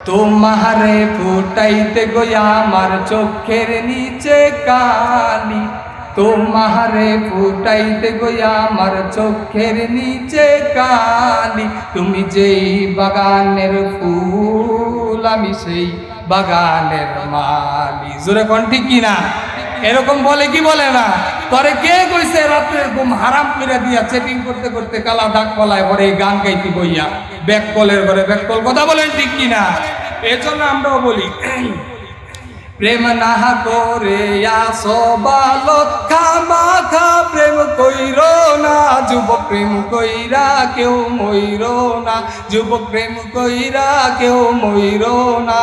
তোমারে ফুটাইতে গয়া আমার চোখের নিচে কালি, তোমারে ফুটাইতে গয়া আমার চোখের নিচে কালি। তুমি যেই বাগানের ফুল আমি সেই বাগানের মালি। জোরে কোন ঠিক কিনা? এরকম বলে কি বলে না? তরে কে কইছে রাত্রে ঘুম হারাম করে দিয়া চেটিং করতে করতে কালা দাগ পলায় পরে গান গাইতি বইয়া ব্যাক কলের ঘরে ব্যাক কল। কথা বলেন ঠিক কিনা? এজন্য আমরাও বলি প্রেম না করে আসো বালক, খামাখা প্রেম কইর না যুবক, প্রেম কইরা কেউ মইর না যুবক, প্রেম কইরা কেউ মইর না।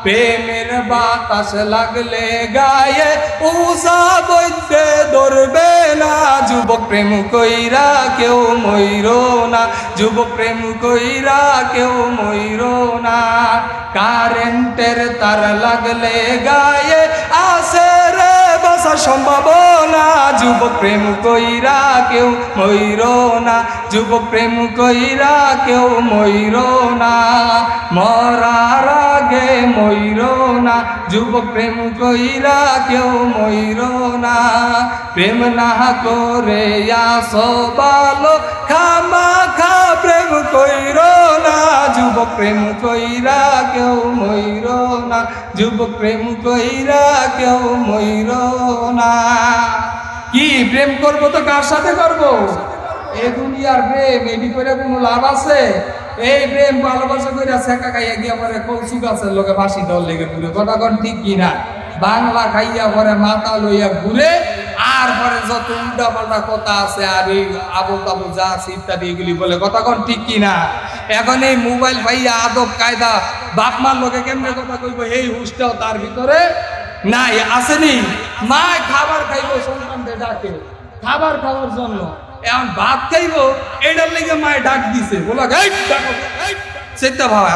প্রেমের বাতাস লাগলে গায়ে উষা বইতে ধরবে না যুবক, প্রেম কইরা কেউ মইর না যুবক, প্রেম কইরা কেউ মইর না। কারেন্টের তার লাগলে গায়ে আসে রে বাসা সম্ভাবনা যুবক, প্রেম কইরা কেউ মইর না যুবক, প্রেম কইরা কেউ মইর না। মরার আগে মইর না যুবক, প্রেম কইরা কেউ মইর না। প্রেম না করে আসো ভালো, খামাখা প্রেম কইর না যুবক, প্রেম কইরা কেউ মইর না যুবক, প্রেম কইরা কেউ মইর না। কি প্রেম করবো তো কার সাথে করবো? এই দুনিয়ার প্রেম এটি করে কোনো লাভ আছে? এই প্রেম ভালোবাসা কইরা ছেঁকা খাইয়া গিয়া পরে কলসু গাছের লোকে ফাঁসি দল লেগে ঘুরে। কথা কন ঠিক কিনা? বাংলা খাইয়া পরে মাথা লইয়া ঘুরে, আর পরে যত উল্টা পাল্টা কথা আছে আর এই আবল তাবল যা আছে ইত্যাদি এগুলি বলে। কথা কন ঠিক কিনা? এখন এই মোবাইল পাইয়া আদব কায়দা বাপ মার লোকে কেমনে কথা কইব এই হুঁশটাও তার ভিতরে নাই। আসেনি? মা খাবার খাইবো সন্তানদের ডাকে খাবার খাওয়ার জন্য, এখন ভাত খাইবো এটার লেগে মায়ে ডাক দিছে, বলা সেটা ভাবা।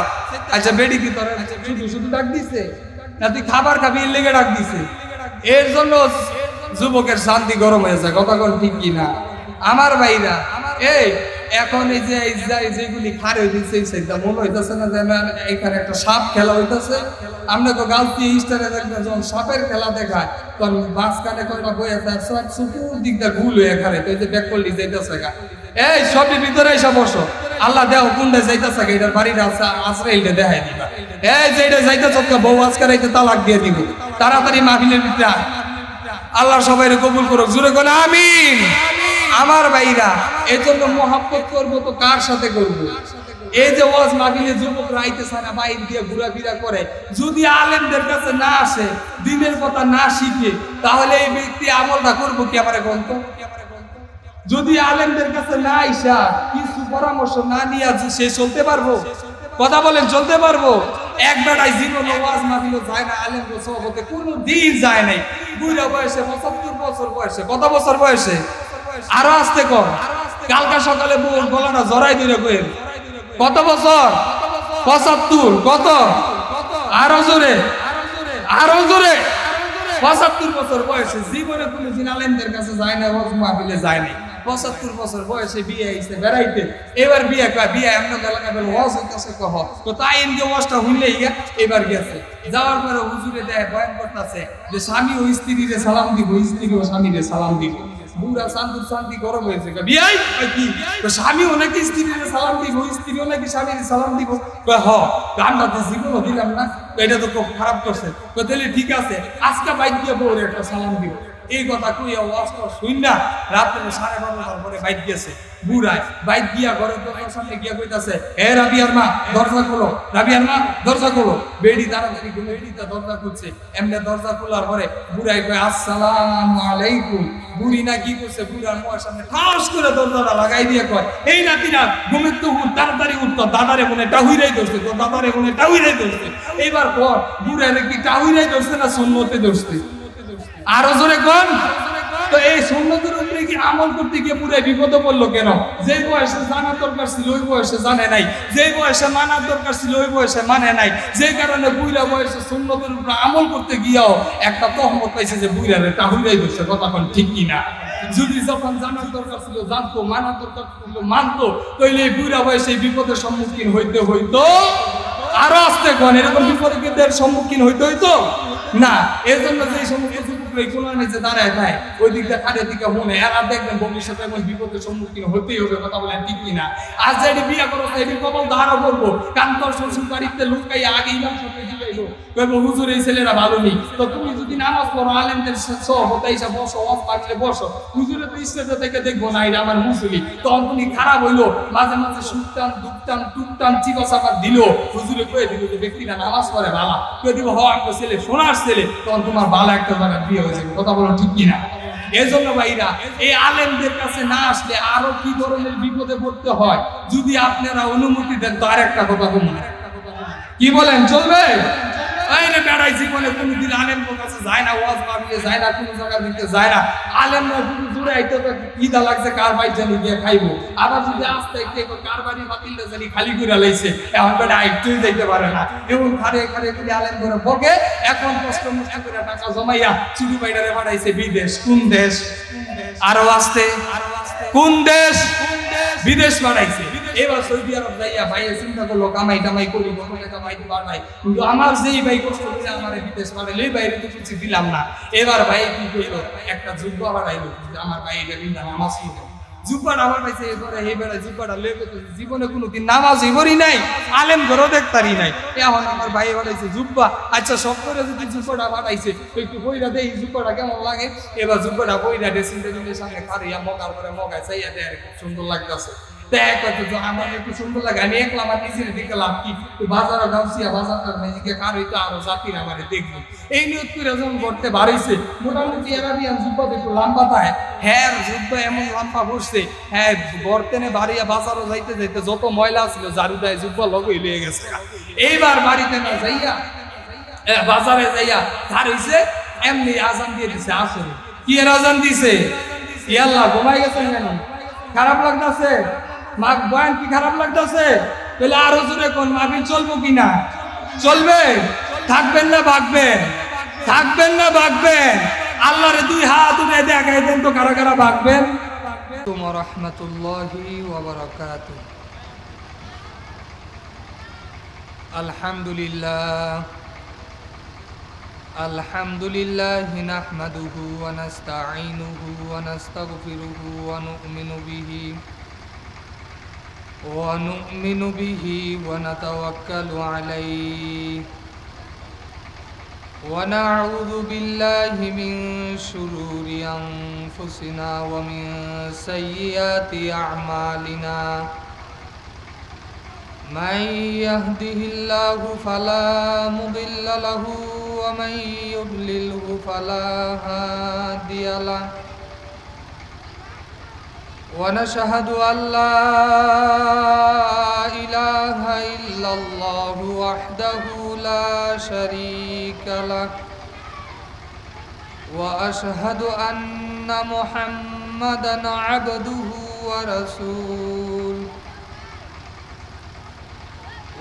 আচ্ছা বেডি কি তোর শুধু শুধু ডাক দিছে না তুই খাবার খাবি এর লেগে ডাক দিছে? এর জন্য যুবকের শান্তি গরম হয়েছে। কথা কোন ঠিক কিনা? আমার ভাইরা এই এখন এই যে যেগুলি খারে হইতেছে সেটা মনে হইতেছে না যে এখানে একটা সাপ খেলা হইতেছে। আমরা তো গালতি স্টারে দেখবেন যখন সাপের খেলা দেখায় তখন মাঝখানে কয়টা বই আছে সব চতুর দিকটা ভুল হয়ে এখানে তো এই যে ব্যাক করলি যাইতেছে গা এই সবের ভিতরে এসে বসো। আল্লাহ দেও কোনটা যাইতেছে গা এটার বাড়ির আশ্রয়টা দেখাই দিবা। এই যে এটা যাইতেছ বউ আজকাল এই তালাক দিয়ে দিব তাড়াতাড়ি মাহফিলের ভিতরে। আল্লাহ সবাই কবুল করুক। জোরে কোন আমিন। আমার ভাইরা এই জন্য মহাব্বত করবো তো কার সাথে করবো? এই যে ওয়াজ মাহফিলে যুবকরা আইতেছে না বাইর দিয়ে ঘোরাফেরা করে, যদি আলেমদের কাছে না আসে দিনের কথা না শিখে তাহলে এই ব্যক্তি আমলটা করবো কি? আমার গ্রন্থ যদি আলেমদের কাছে না আইসা কিছু পরামর্শ না নিয়ে সে চলতে পারবো? কথা বলেন চলতে পারবো? এক বেটায় জীবন ওয়াজ মাহফিলে যায় না, আলেম সোহবতে কোনো দিন যায় নাই। বুড়া বয়সে 75 বছর বয়সে, কত বছর বয়সে? আরো আসতে কর। কালকা সকালে বউর গলাটা জড়াই দিলে কইল কত বছর? 75। কত? আরো জোরে, আরো জোরে। 75 বছর বয়সে জীবনে কোনো দিন আলেমদের কাছে যায় না, ওয়াজ মাহফিলে যায় নাই। 75 বছর বয়সে বিয়ে হইছে বেড়াইতে। এবার বিয়ে কয় বিয়ে এমন এলাকা বেল ওয়াজ হইতাছে কহ তো তাই এনকে ওয়াজটা হইলেই গিয়া এবার গেছে। যাওয়ার পরে হুজুরে দেয় বয়ান করতেছে যে স্বামী ও স্ত্রীরে সালাম দিব, স্ত্রী ও স্বামীরে সালাম দিব। বুড়া শান্তির শান্তি গরম হয়েছে বিয়াই কি স্বামী অনেকে স্ত্রীরে সালাম দিব, স্ত্রী অনেকে স্বামীর সালাম দিব। হ গানটাতে জীবনও দিলাম না, এটা তো খুব খারাপ করছে। তাহলে ঠিক আছে আজকে বাইক দিয়ে বউরে একটা সালাম দিব। এই কথা কইয়া ওয়াজটা শুন না রাত্রে 12:30টার পরে বাইক গেছে। বুড়ায় বাইক গিয়া ঘরের দরজার সামনে গিয়া কইতাছে এ রাবিয়ার মা দরজা খোলো, রাবিয়ার মা দরজা খোলো। বেডি তাড়াতাড়ি বেডিটা দরজা খুলছে। এমনি দরজা খোলার পরে বুড়াই কয় আসসালামু আলাইকুম। বুড়ি না কি করছে বুড়ার মুখের সামনে ঠাস করে দরজাটা লাগাই দিয়ে কয় এই নাতিরা ঘুমের তো উঠ, তাড়াতাড়ি উঠ, তো দাদারে মনে টাহুইরাই ধরছে, তো দাদারে মনে টাহুইরাই ধরছে। এইবার পর বুড়ারে কি টাহুইরাই ধরছে না সুন্নতে ধরছে? আরো জোরে কোন? তো এই সুন্নতের উপরে কি আমল করতে গিয়ে পুরো বিপদে পড়লো কেন? যে বয়সে জানার দরকার ছিল ওই বয়সে জানে নাই, যে বয়সে মানার দরকার ছিল ওই বয়সে মানে নাই। যে কারণে বুইরা বয়সে সুন্নতের উপরে আমল করতে গিয়েও একটা তহমত পাইছে যে বুইরারে টাহুইরাই ধরছে। কথা কোন ঠিক কিনা? যদি যখন জানার দরকার ছিল জানতো, মানার দরকার ছিল মানতো, তাইলে এই বুইরা বয়সে বিপদের সম্মুখীন হইতে হইতো আরো আসতে কোন এরকম বিপদের সম্মুখীন হইতে হইতো না। এর জন্য যে সমস্ত যুবকরা কোরআন নিচে দাঁড়ায় নাই ওই দিকটা খাটের দিকে মনে এরা দেখবেন ভবিষ্যতে এমন বিপদের সম্মুখীন হতেই হবে। কথা বলেন ঠিক কিনা? আজ যেটি বিয়ে করো এটি কবল ধারা করবো, কারণ তোর শ্বশুর বাড়িতে লুকাইয়া আগে ইমাম সাহেব দিলাইলো হুজুর এই ছেলেরা ভালো নেই। তো তুমি যদি নামাজ পড়ো আলেমদের সহবতে এসে বসো, অফ পাকলে বসো, হুজুরে তো স্টেজে থেকে দেখবো না এটা আমার মুসলি, তখন তুমি খারাপ হইলো, মাঝে মাঝে সুকটান দুকটান টুকটান চিকসাপাত দিল, হুজুরে কয়ে দিল যে ব্যক্তিটা নামাজ পড়ে ভালো, কয়ে দিব হওয়া একটা ছেলে সোনার ছেলে, তখন তোমার ভালো একটা জায়গায় বিয়ে হয়ে যাবে। কথা বলো ঠিক কিনা? এজন্য ভাইরা এই আলেমদের কাছে না আসলে আরো কি ধরনের বিপদে পড়তে হয়। যদি আপনারা অনুমতি দেন তো আরেকটা কথা বলুন, কি বলেন চলবে? আইনে বেড়াই জীবনে কোনোদিন আলেমদের কাছে যায় না, ওয়াজ মাহফিলে যায় না, কোনো জায়গা দিতে যায় না। আলেমরা যদি দূরে আইতে ঈদা লাগছে কার বাড়ি জানি গিয়ে খাইবো, আবার যদি আসতে একটু কার বাড়ি বাতিলটা জানি খালি করে লাইছে, এখন বেটা আইতেই যাইতে পারে না। এবং খারে খারে করে আলেম ধরে বকে, এখন কষ্ট মষ্ট করে টাকা জমাইয়া চুরি বাইডারে পাঠাইছে বিদেশ। কোন দেশ? আরো আসতে কোন দেশ? বিদেশ পাঠাইছে। এবার সৌদি আরব যাইয়া ভাই চিন্তা করলো কামাই টামাই করি, কত টাকা পাইতে পারবাই, কিন্তু আমার যেই ভাই কষ্ট করে আমার বিদেশ পাঠাইলে বাইরে তো কিছু দিলাম না। এবার ভাই কি করলো, একটা জুব্বা বাড়াইলো, আমার ভাই এটা বিন্দা নামাজ পড়ো। জুব্বাটা আমার পাইছে, এবারে এই বেড়া জুব্বাটা লেগে জীবনে কোনোদিন নামাজই পড়ি নাই, আলেম ঘরও দেখতারি নাই, এখন আমার ভাই বাড়াইছে জুব্বা। আচ্ছা সব করে যদি জুব্বাটা বাড়াইছে একটু বইরা দেই জুব্বাটা কেমন লাগে। এবার জুব্বাটা বইরা ড্রেসিং টেবিলের সামনে খারিয়া মগার করে মগায় চাইয়া দেয়, খুব সুন্দর লাগতেছে। আমার একটু সুন্দর লাগে, আমি একলা আমার নিজের দিকে লাভ কি বাজারে গাউছিয়া বাজারটা নিজেকে কার হইতো আরো জাতির আমারে দেখবো এই নিয়ত করে যখন করতে বাড়াইছে। মোটামুটি এরাবিয়ান জুব্বা একটু লম্বা পায়, হ্যাঁ জুব্বা এমন লম্বা বসছে, হ্যাঁ বর্তেনে বাড়িয়া বাজারও যাইতে যাইতে যত ময়লা ছিল জারু দেয় জুব্বা লগই লিয়ে গেছে। এইবার বাড়িতে না যাইয়া বাজারে যাইয়া ধার হইছে, এমনি আজান দিয়ে দিছে। আসলে কি এর আজান দিছে? ইয়াল্লাহ ঘুমাই গেছেন কেন? খারাপ লাগতেছে? বয়ান কি খারাপ লাগতেছে? তাহলে আরো জোরে কোন মাহফিল চলবো কিনা? চলবে? থাকবেন না ভাগবেন? থাকবেন না ভাগবেন? আল্লাহরে দুই হাত উঠে দেখাই দেন তো কারা কারা ভাগবেন। তোমার রাহমাতুল্লাহি ওয়া বারাকাতুহু। আলহামদুলিল্লাহ আলহামদুলিল্লাহি নাহমাদুহু ওয়া নাস্তাঈনুহু ওয়া নাস্তাগফিরুহু ওয়া নু'মিনু বিহি ওয়া নাতাওয়াক্কালু আলাইহি ওয়া না'উযু বিল্লাহি মিন শুরুরি আনফুসিনা ওয়া মিন সাইয়্যাতি আ'মালিনা। من يهده الله فلا مضل له ومن يضلله فلا هادي له ونشهد أن لا إله إلا الله وحده لا شريك له وأشهد أن محمدا عبده ورسوله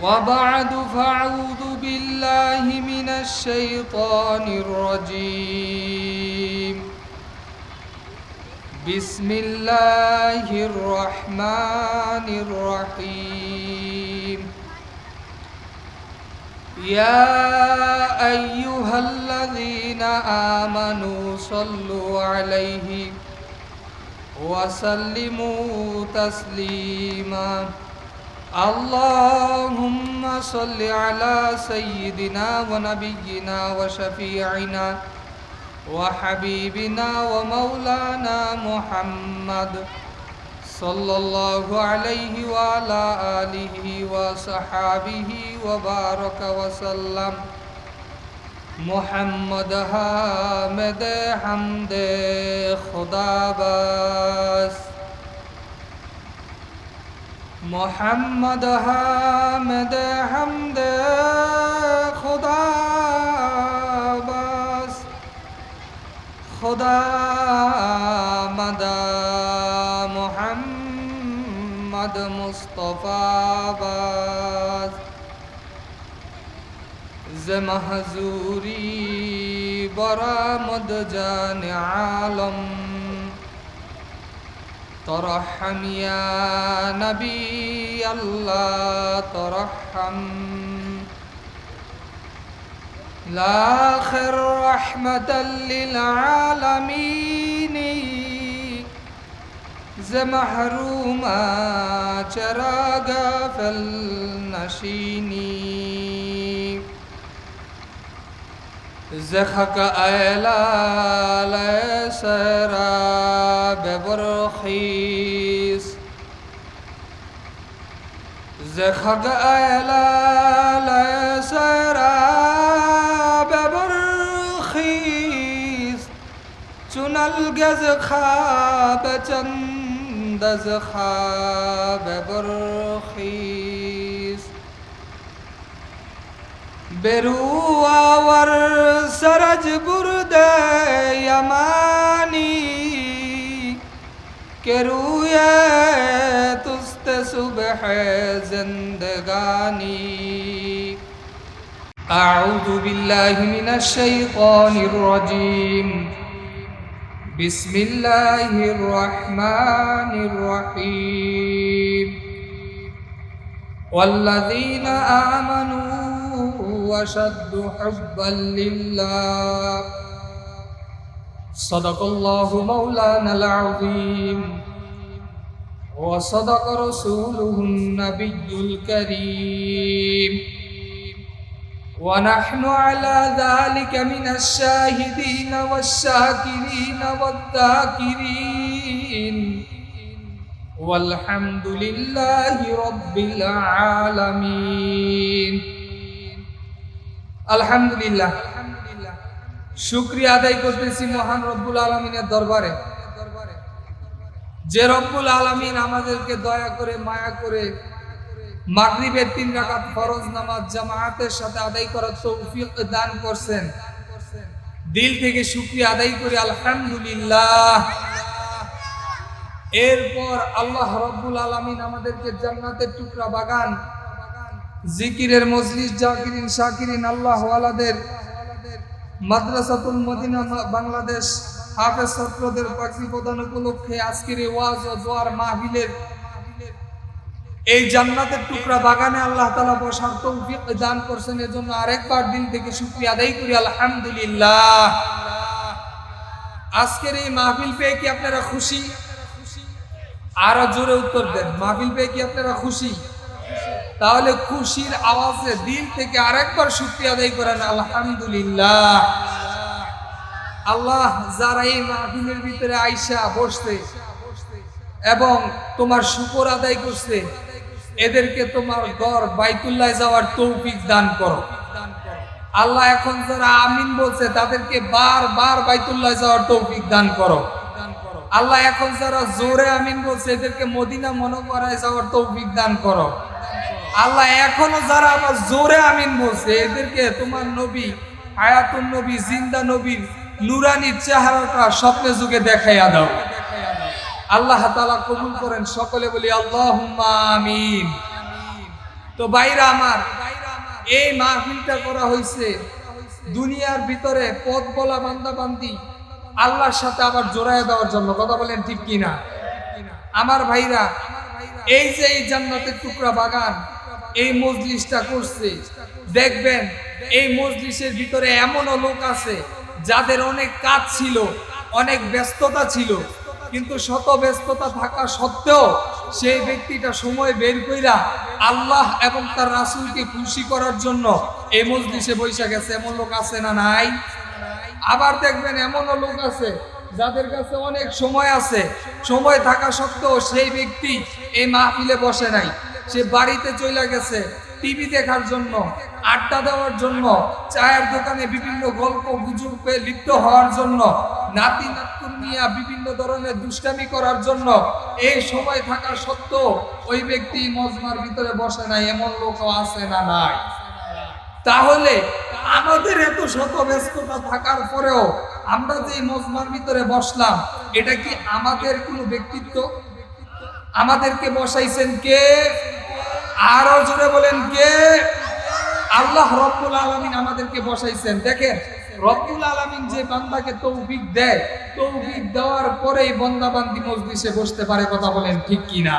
وبعد فأعوذ بالله من الشيطان الرجيم بسم الله الرحمن الرحيم يا أيها الذين آمنوا صلوا عليه وسلموا تسليما اللهم صل على سيدنا ونبينا وشفيعنا وحبيبنا ومولانا محمد صلى الله عليه وعلى آله وصحابه وبارك وسلم محمد حامد حمد خدا بس محمد حامد حمد خدا بس خدا مدى محمد مصطفى بس ز محزوری برآمد جان عالم ترحم يا نبي الله ترحم الآخر رحمة للعالمين ز محروما چراغ فالنشینی ز خاک ایلال سراب برخیز ز خاک ایلال سراب برخیز چون الگز خواب چند از خواب برخیز برو آور سرج برد یمانی که روی تست صبح زندگانی اعوذ بالله من الشیطان الرجیم بسم الله الرحمن الرحيم والذين آمنوا وشد حبا لله صدق الله مولانا العظيم وصدق رسوله النبي الكريم ونحن على ذلك من الشاهدين والشاكرين والذاكرين والحمد لله رب العالمين الحمد لله শুকরিয়া আদায় করতেছি মহান রব্বুল আলামিনের দরবারে যে রব্বুল আলামিন আমাদেরকে দয়া করে মায়া করে মাগরিবের 3 রাকাত ফরজ নামাজ জামাতের সাথে আদায় করার তৌফিক দান করছেন দিল থেকে শুকরিয়া আদায় করি আলহামদুলিল্লাহ। এরপর আল্লাহ রাব্বুল আলামিন আমাদেরকে জান্নাতের টুকরা বাগান জিকিরের মজলিস জাকিরিন শাকিরিন আল্লাহ ওয়ালাদের মাদ্রাসাতুল মদিনা বাংলাদেশ হাফেজ ছাত্রদের পাখি প্রদান উপলক্ষে আজকের এই ওয়াজ ও দোয়ার মাহফিলের এই জান্নাতের টুকরা বাগানে আল্লাহ তাআলা বসার তৌফিক দান করেছেন এজন্য আরেকবার দিল থেকে শুকরিয়া আদায় করি আলহামদুলিল্লাহ। আজকের এই মাহফিল পেয়ে কি আপনারা খুশি? আরো জোরে উত্তর দেন, মাহফিল পেয়ে কি আপনারা খুশি? তাহলে খুশির আওয়াজে দিল থেকে আরেকবার শুকরিয়া আদায় করেন আলহামদুলিল্লাহ। আল্লাহ যারা এই মাহফিলের ভিতরে আইসা বসতে এবং তোমার শুকর আদায় করছে এদেরকে তোমার ঘর বাইতুল্লাহ যাওয়ার তৌফিক দান করো আল্লাহ। এখন যারা আমিন বলছে তাদেরকে বারবার বাইতুল্লাহ যাওয়ার তৌফিক দান করো আল্লাহ। এখন যারা জোরে আমিন বলছে এদেরকে মদিনা মুনাওয়ারায় যাওয়ার তৌফিক দান করো আল্লাহ। এখনো যারা আবার জোরে আমিন বলছে এদেরকে তোমার নবী হায়াতুন নবী জিন্দা নবীর নুরানি চেহারাটা স্বপ্নে যুগে দেখাইয়া দাও আল্লাহ তাআলা কবুল করেন, সকলে বলি আল্লাহুম্মা আমিন। তো ভাইরা আমার, এই মাহফিলটা করা হয়েছে দুনিয়ার ভিতরে পথ বলা বান্দাবান্দি আল্লাহর সাথে আবার জোড়ায় দেওয়ার জন্য, কথা বলেন ঠিক কিনা? আমার ভাইরা, এই যে এই জান্নাতের টুকরা বাগান এই মজলিসটা করছে, দেখবেন এই মজলিসের ভিতরে এমনও লোক আছে যাদের অনেক কাজ ছিল, অনেক ব্যস্ততা ছিল, কিন্তু শত ব্যস্ততা থাকা সত্ত্বেও সেই ব্যক্তিটা সময় বের কইরা আল্লাহ এবং তার রাসূলকে খুশি করার জন্য এই মজলিসে বসে গেছে। এমন লোক আছে না নাই? আবার দেখবেন এমনও লোক আছে যাদের কাছে অনেক সময় আছে, সময় থাকা সত্ত্বেও সেই ব্যক্তি এই মাহফিলে বসে নাই, সে বাড়িতে চলে গেছে টিভি দেখার জন্য, আড্ডা দেওয়ার জন্য, চায়ের দোকানে বিভিন্ন গল্প গুজবে লিপ্ত হওয়ার জন্য, নাতি নাতকুন নিয়ে বিভিন্ন ধরনের দুষ্টামি করার জন্য এই সময় থাকা সত্ত্বেও ওই ব্যক্তি মজমার ভিতরে বসে নাই। এমন লোকও আছে না নাই? তাহলে আমাদের এত শত ব্যস্ততা থাকার পরেও আমরা যে মজমার ভিতরে বসলাম, এটা কি আমাদের কোনো ব্যক্তিত্ব? আমাদেরকে বসাইছেন কে? আরো জোরে বলেন কে? আল্লাহ রাব্বুল আলামিন আমাদেরকে বসাইছেন। দেখেন রব্বুল আলামিন যে বান্দাকে তৌফিক দেয়, তৌফিক দেওয়ার পরেই বান্দা বান্দি মজলিসে বসতে পারে। কথা বলেন ঠিক কি না?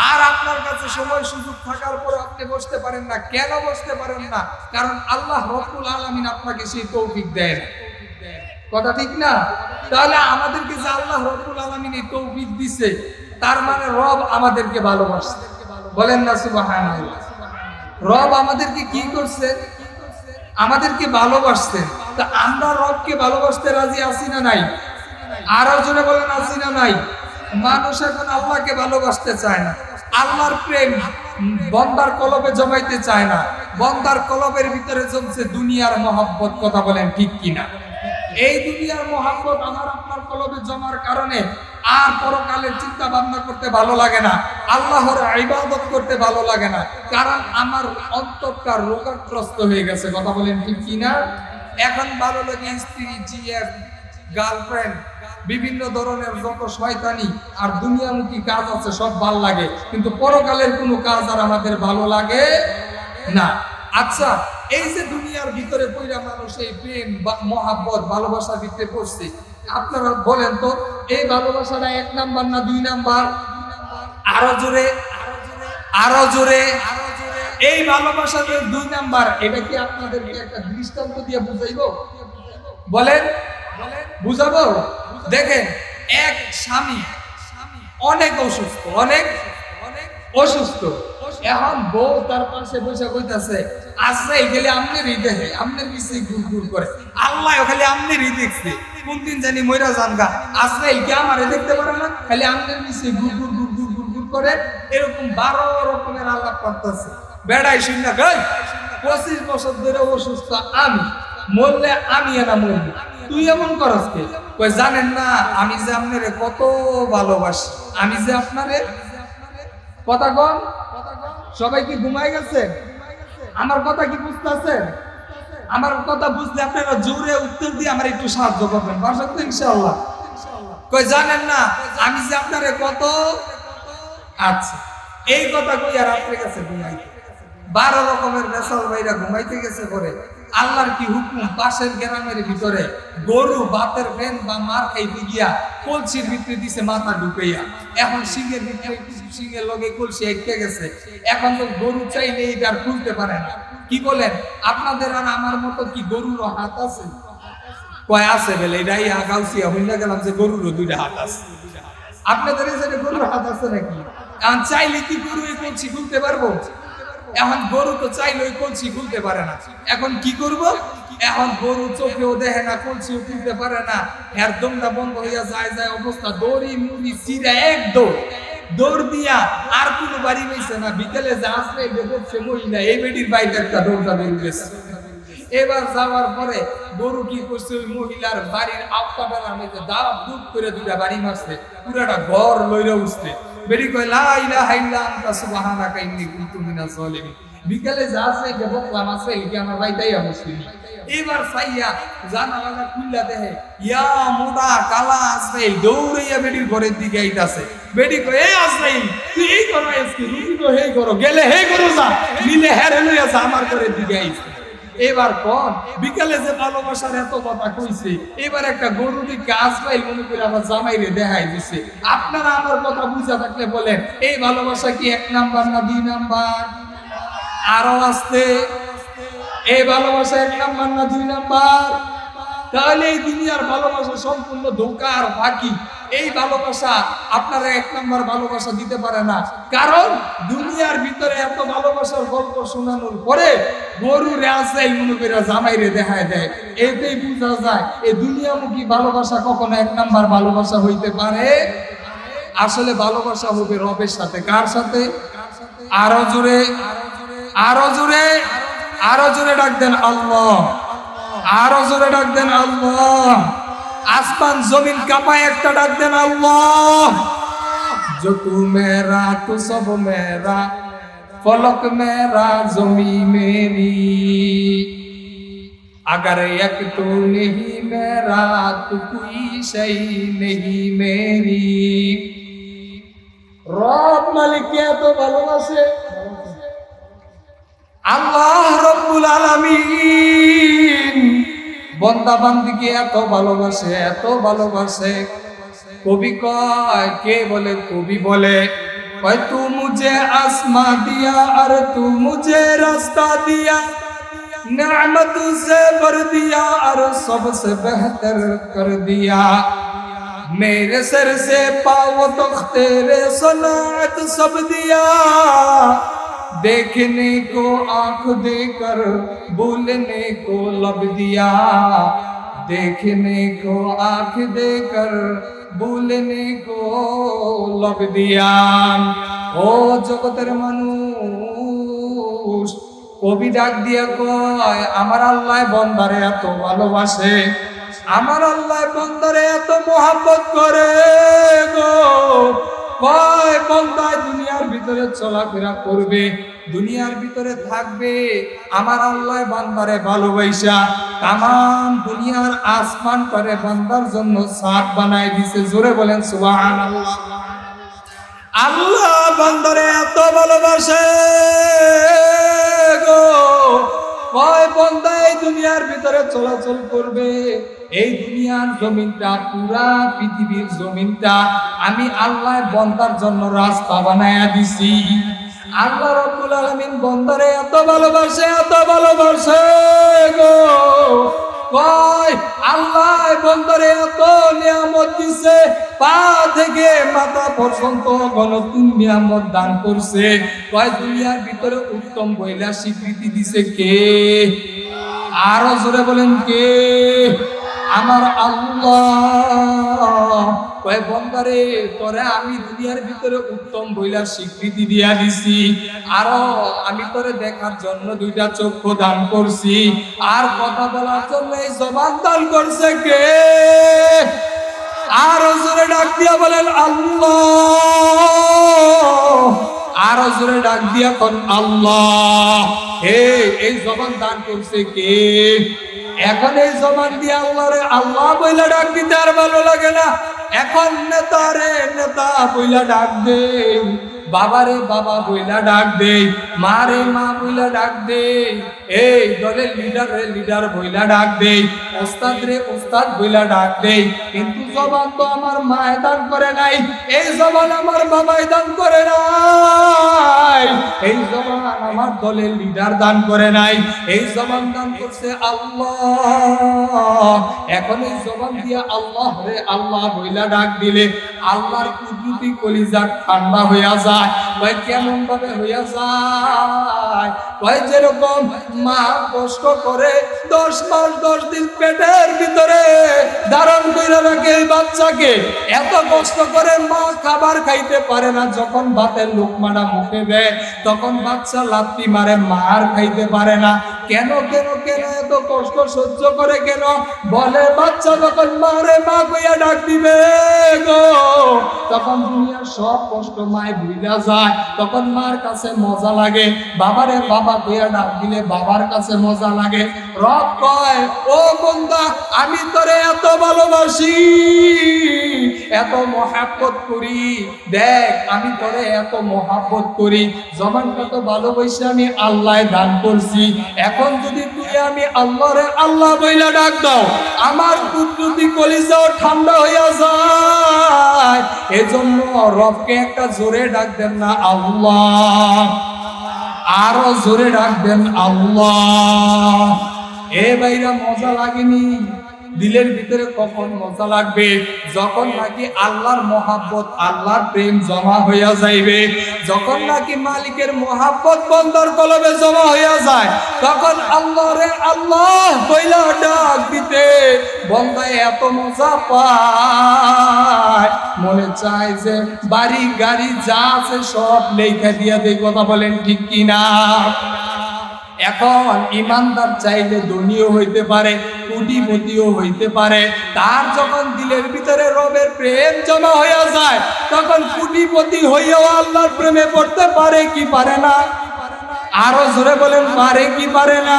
আর আপনার কাছে সময় সুযোগ থাকার পরে আপনি বসতে পারেন না। কেন বসতে পারেন না? কারণ আল্লাহ রব্বুল আলামিন আপনাকে সেই তৌফিক দেয় না। কথা ঠিক না? তাহলে আমাদেরকে যে আল্লাহ রব্বুল আলামিন এই তৌফিক দিছে, তার মানে রব আমাদেরকে ভালোবাসে। বলেন না সুবহানাল্লাহ। রব আমাদেরকে কি করছে? আমাদেরকে ভালোবাসতেন। তা আমরা রবকে ভালোবাসতে রাজি আছি না নাই? আরো জোরে বলেন আছি না নাই? মানুষ এখন আল্লাহকে ভালোবাসতে চায় না। আল্লাহর প্রেম বন্দার কলবে জমাইতে চায় না। বন্দার কলবের ভিতরে জমছে দুনিয়ার মহব্বত। কথা বলেন ঠিক কিনা? এই দুনিয়ার মহব্বত আমার আপনার কলবে জমার কারণে আর পরকালের চিন্তা ভাবনা করতে ভালো লাগে না, আল্লাহর ইবাদত করতে ভালো লাগে না। কারণ আমার অন্তরটা রোগগ্রস্ত হয়ে গেছে। কথা বলেন ঠিক কিনা? এখন ভালো লাগে স্ত্রী, জিএফ, গার্লফ্রেন্ড, বিভিন্ন ধরনের যত শয়তানি আর দুনিয়ামুখী কাজ আছে সব ভালো লাগে, কিন্তু পরকালের কোনো কাজ আর আমাদের ভালো লাগে না। আচ্ছা, এই যে দুনিয়ার ভিতরে পয়রা মানুষ এই প্রেম বা মহাব্বত ভালোবাসার ভিতরে পড়ছে, আপনারা বলেন তো এই ভালোবাসাটা 1 নাম্বার না 2 নাম্বার? আরো জোরে, আরো জোরে। এই ভালোবাসাটা 2 নাম্বার। এটা কি আপনাদেরকে একটা দৃষ্টান্ত দিয়ে বুঝাইবো? বলেন, বুঝাবো? দেখেন, এক স্বামী অনেক অসুস্থ, অনেক অসুস্থ। এখন বউ তার পাশে বসে কইতাছে, আজরাইল খালি আমনেরই দেখে, আমনের পিছে গুড়গুড় করে। আল্লাহ খালি আমনেরই দেখছে, কোন দিন জানি মইরা জানগা। আজরাইল কি আমারে দেখতে পারে না? খালি আমনের পিছে গুড়গুড় গুড়গুড় গুড়গুড় করে। এরকম 12 রকমের আলাপ করতেছে। বেড়াই শুননা গাই 25 বছর ধরে অসুস্থ আমি, মরলে আমি না মরবি, তুই এমন করস কে? কই জানেন না আমি যে আপনারে কত ভালোবাসি, আমি যে আপনারে। কথা কন, সবাই কি ঘুমাই গেছে? আমার কথা কি বুঝতেছেন? আমার কথা বুঝলে আপনারা জোরে উত্তর দিয়ে আমার একটু সাহায্য করবেন, পারবেন তো ইনশাআল্লাহ? কই জানেন না আমি যে আপনারে কত। আচ্ছা, এই কথা কই আর আপনার কাছে ঘুমাইতে 12 রকমের বেসাল ভাইরা ঘুমাইতে গেছে পরে আল্লাহর কি হুকুম, পাশের গ্রামের ভিতরে গরু বাতের ফ্যান বা মার খাইতে গিয়া কলসির ভিতরে দিছে মাথা ঢুকাইয়া। এখন সিংহের ভিতরে সিংহের লগে কলসি আটকে গেছে। এখন তো গরু চাইলে এটা আর খুলতে পারে না। কি বলেন, আপনাদের আর আমার মতো কি গরুর হাত আছে? কয় আছে বলে, এটাই আগাউছিয়া হইলা গেলাম যে গরুরও 2টা হাত আছে। আপনাদের এখানে গরুর হাত আছে নাকি? এখন চাইলে কি গরু এই কলসি খুলতে পারবো? এখন গরু তো চাইলে ওই কলসি খুলতে পারে না। এখন কি করব? এখন গরু চোখেও দেখে না, কলসিও খুলতে পারে না, এর দমটা বন্ধ হইয়া যায় যায় অবস্থা। দড়ি মুড়ি চিরা এক দৌড় দিয়া আর কোনো বাড়ি হইছে না। বিকেলে যে আসলে দেখছে মহিলা, এই বেটির বাইরে একটা দৌড়টা বেরিয়ে গেছে। এবার যাওয়ার পরে গরু কি করছে, ওই মহিলার বাড়ির আওতা বেলার মধ্যে দাঁত দুধ করে 2টা বাড়ি মারছে, পুরাটা ঘর লইরা উঠছে। বেরি কয় লা ইলাহা ইল্লা আনতা সুবহানাকা ইন্নী কুনতু মিনাজ জালিমিন। বিকেলে যা আছে যে বকলাম আছে কি আমার ভাইটাই মুসলিম। এবার সাইয়া জানালা খুললা দেখে ইয়া মোটা কালা আজরাইল দৌড়াইয়া বেটির ঘরের দিকে আইতাছে। বেটি কয় এ আজরাইল তুই এই করো, আজকে রুটি তো হেই করো, গেলে হেই করো যা, মিলে হেরে লইয়া যা আমার ঘরের দিকে আইছে। এবার কোন বিকালে যে ভালোবাসার এত কথা কইছে, এবার একটা গরু দিকে আজরাইল মনে করে আমার জামাইরে দেখাই দিছে। আপনারা আমার কথা বুঝা থাকলে বলেন, এই ভালোবাসা কি 1 নাম্বার না 2 নাম্বার? আরো আসতে, এই ভালোবাসা 1 নাম্বার না 2 নাম্বার? তাহলে এই দুনিয়ার ভালোবাসা সম্পূর্ণ ধোঁকা আর ফাঁকি। এই ভালোবাসা আপনারা 1 নাম্বার ভালোবাসা দিতে পারে না। কারণ দুনিয়ার ভিতরে এত ভালোবাসার গল্প শোনানোর পরে গরু রাজাইল মনে করে জামাইরে দেখায় দেয়। এতেই বোঝা যায় এই দুনিয়ামুখী ভালোবাসা কখনো 1 নাম্বার ভালোবাসা হইতে পারে। আসলে ভালোবাসা হবে রবের সাথে। কার সাথে? আরো জোরে, আরো জোরে, আরো জোরে ডাক দেন আল্লাহ, আরো জোরে ডাক দেন আল্লাহ। আসমান জমিন কাঁপায় একটা ডাক দেন আল্লাহ। जो तू मेरा तू सब मेरा, फलक मेरा जमी मेरी, अगर एक तू नहीं मेरा तो कोई शई नहीं मेरी। রব মালিককে এত ভালোবাসে আল্লাহ রব্বুল আলামিন বন্দা বান্দিকে এত ভালোবাসে, এত ভালোবাসে। কবি কয়, কে বলে? কবি বলে, কয় তু মুঝে आसमां दिया और तू मुझे रास्ता दिया, नेमतों से भर दिया और सबसे बेहतर कर दिया, मेरे सर से पाँव तक तेरे सनात सब दिया, देखने को आंख देकर भूलने को लब दिया, देखने को आंख देकर भूलने को लब दिया। ও জগতের মানুষ, কবি ডাক দিয়া কয়, আমার আল্লাহ বন্দারে এত ভালোবাসে, আমার আল্লাহ বন্দারে এত মোহাব্বত করে গো। কয় বন্দা দুনিয়ার ভিতরে চলাফেরা করবে, দুনিয়ার ভিতরে থাকবে, আমার আল্লাহ বান্দারে ভালোবাসা তামাম দুনিয়ার আসমান করে বান্দার জন্য ছাদ বানায় দিছে। জোরে বলেন সুবহানাল্লাহ। আল্লাহ বান্দারে এত ভালোবাসে গো। কয় বান্দা এই দুনিয়ার ভিতরে চলাচল করবে, এই দুনিয়ার জমিনটা, পুরা পৃথিবীর জমিনটা আমি আল্লাহ বান্দার জন্য রাস্তা বানায়া দিছি। আল্লাহ রাব্বুল আলামিন বান্দারে এত ভালোবাসে, এত ভালোবাসে গো। কয় আল্লাহ বান্দারে এত নিয়ামত দিছে, পা থেকে মাথা পর্যন্ত গণতুন নিয়ামত দান করছে। কয় দুনিয়ার ভিতরে উত্তম বইলা স্বীকৃতি দিছে কে? আরো জোরে বলেন কে? আমার আল্লাহ। কয় বান্দারে তোরে আমি দুনিয়ার ভিতরে উত্তম বইলা স্বীকৃতি দিয়া দিছি, আরো আমি তোরে দেখার জন্য দুইটা চক্ষু দান করছি, আর কথা বলার জন্য এই জবান দান করছে কে? আরো জোরে ডাক দিয়া বলেন আল্লাহ। আরো জোরে ডাক দিয়া কোন আল্লাহ। এই জবান দান করছে কে? এখন এই জবান দিয়ে আল্লাহরে আল্লাহ বইলা ডাক দিতে আর ভালো লাগে না, এখন নেতারে নেতা বইলা ডাক দে, বাবারে বাবা বইলা ডাক দে, মারে মা বইলা ডাক দে, এই দলের লিডারে লিডার বইলা ডাক দে, ওস্তাদ রে ওস্তাদ বইলা ডাক দে। কিন্তু জবান তো আমার মায় দান করে নাই, এই জবান আমার বাবাই দান করে নাই, এই জবান আমার দলের লিডার দান করে নাই, এই জবান দান করছে আল্লাহ। এখন এই জবান দিয়া আল্লাহ রে আল্লাহ বইলা ডাক দিলে আল্লাহর কুদরতি কলিজা ঠান্ডা হইয়া যায়। কয় কেমন ভাবে হইয়া যায়? কয় যেরকম মা কষ্ট করে 10 মাস 10 দিন পেটের ভিতরে ধারণ করে রাখে এই বাচ্চাকে, এত কষ্ট করে মা খাবার খাইতে পারে না, যখন ভাতের লোকমাটা মুখে দেয় তখন বাচ্চা লাথি মারে, মার খাইতে পারে না। কেন কেন কেন এত কষ্ট সহ্য করে কেন? বলে বাচ্চা যখন মারে মা কইয়া ডাক দিবে গো, তখন দুনিয়ার সব কষ্ট মায় ভুইলা যায়, তখন মার কাছে মজা লাগে, বাবারে বাবা কইয়া ডাক দিলে বাবার কাছে মজা লাগে। রব কয় ও বান্দা আমি তোরে এত ভালোবাসি, এত মহাব্বত করি, দেখ আমি তোরে এত মহাব্বত করি, জবানটা তো ভালোবাসি আমি আল্লাহ দান করছি। এখন যদি তুই আমি আল্লাহরে আল্লাহ বইলা ডাক দাও, আমার কুদরতি কলিজাও ঠান্ডা হইয়া যায়। এজন্য রবকে একটা জোরে ডাক দেন না আল্লাহ, আরো জোরে ডাক দেন আল্লাহ। এ ভাইরা মজা লাগেনি? দিলের ভিতরে কখন মজা লাগবে? যখন নাকি আল্লাহর মহাব্বত আল্লাহর প্রেম জমা হইয়া যাইবে, যখন নাকি মালিকের মহাব্বত বান্দার কলবে জমা হইয়া যায়, তখন আল্লাহরে আল্লাহ বইলা ডাক দিতে বান্দা এত মজা পায়, মনে চায় যে বাড়ি গাড়ি যা আছে সব লেখা দিয়া দেই। কথা বলেন ঠিক কিনা? এখন ইমানদার চাইলে ধনীও হইতে পারে, কোটিপতিও হইতে পারে, তার যখন দিলের ভিতরে রবের প্রেম জমা হইয়া যায় তখন কোটিপতি হইয়াও আল্লাহর প্রেমে পড়তে পারে কি পারে না? আরো জোরে বলেন পারে কি পারে না?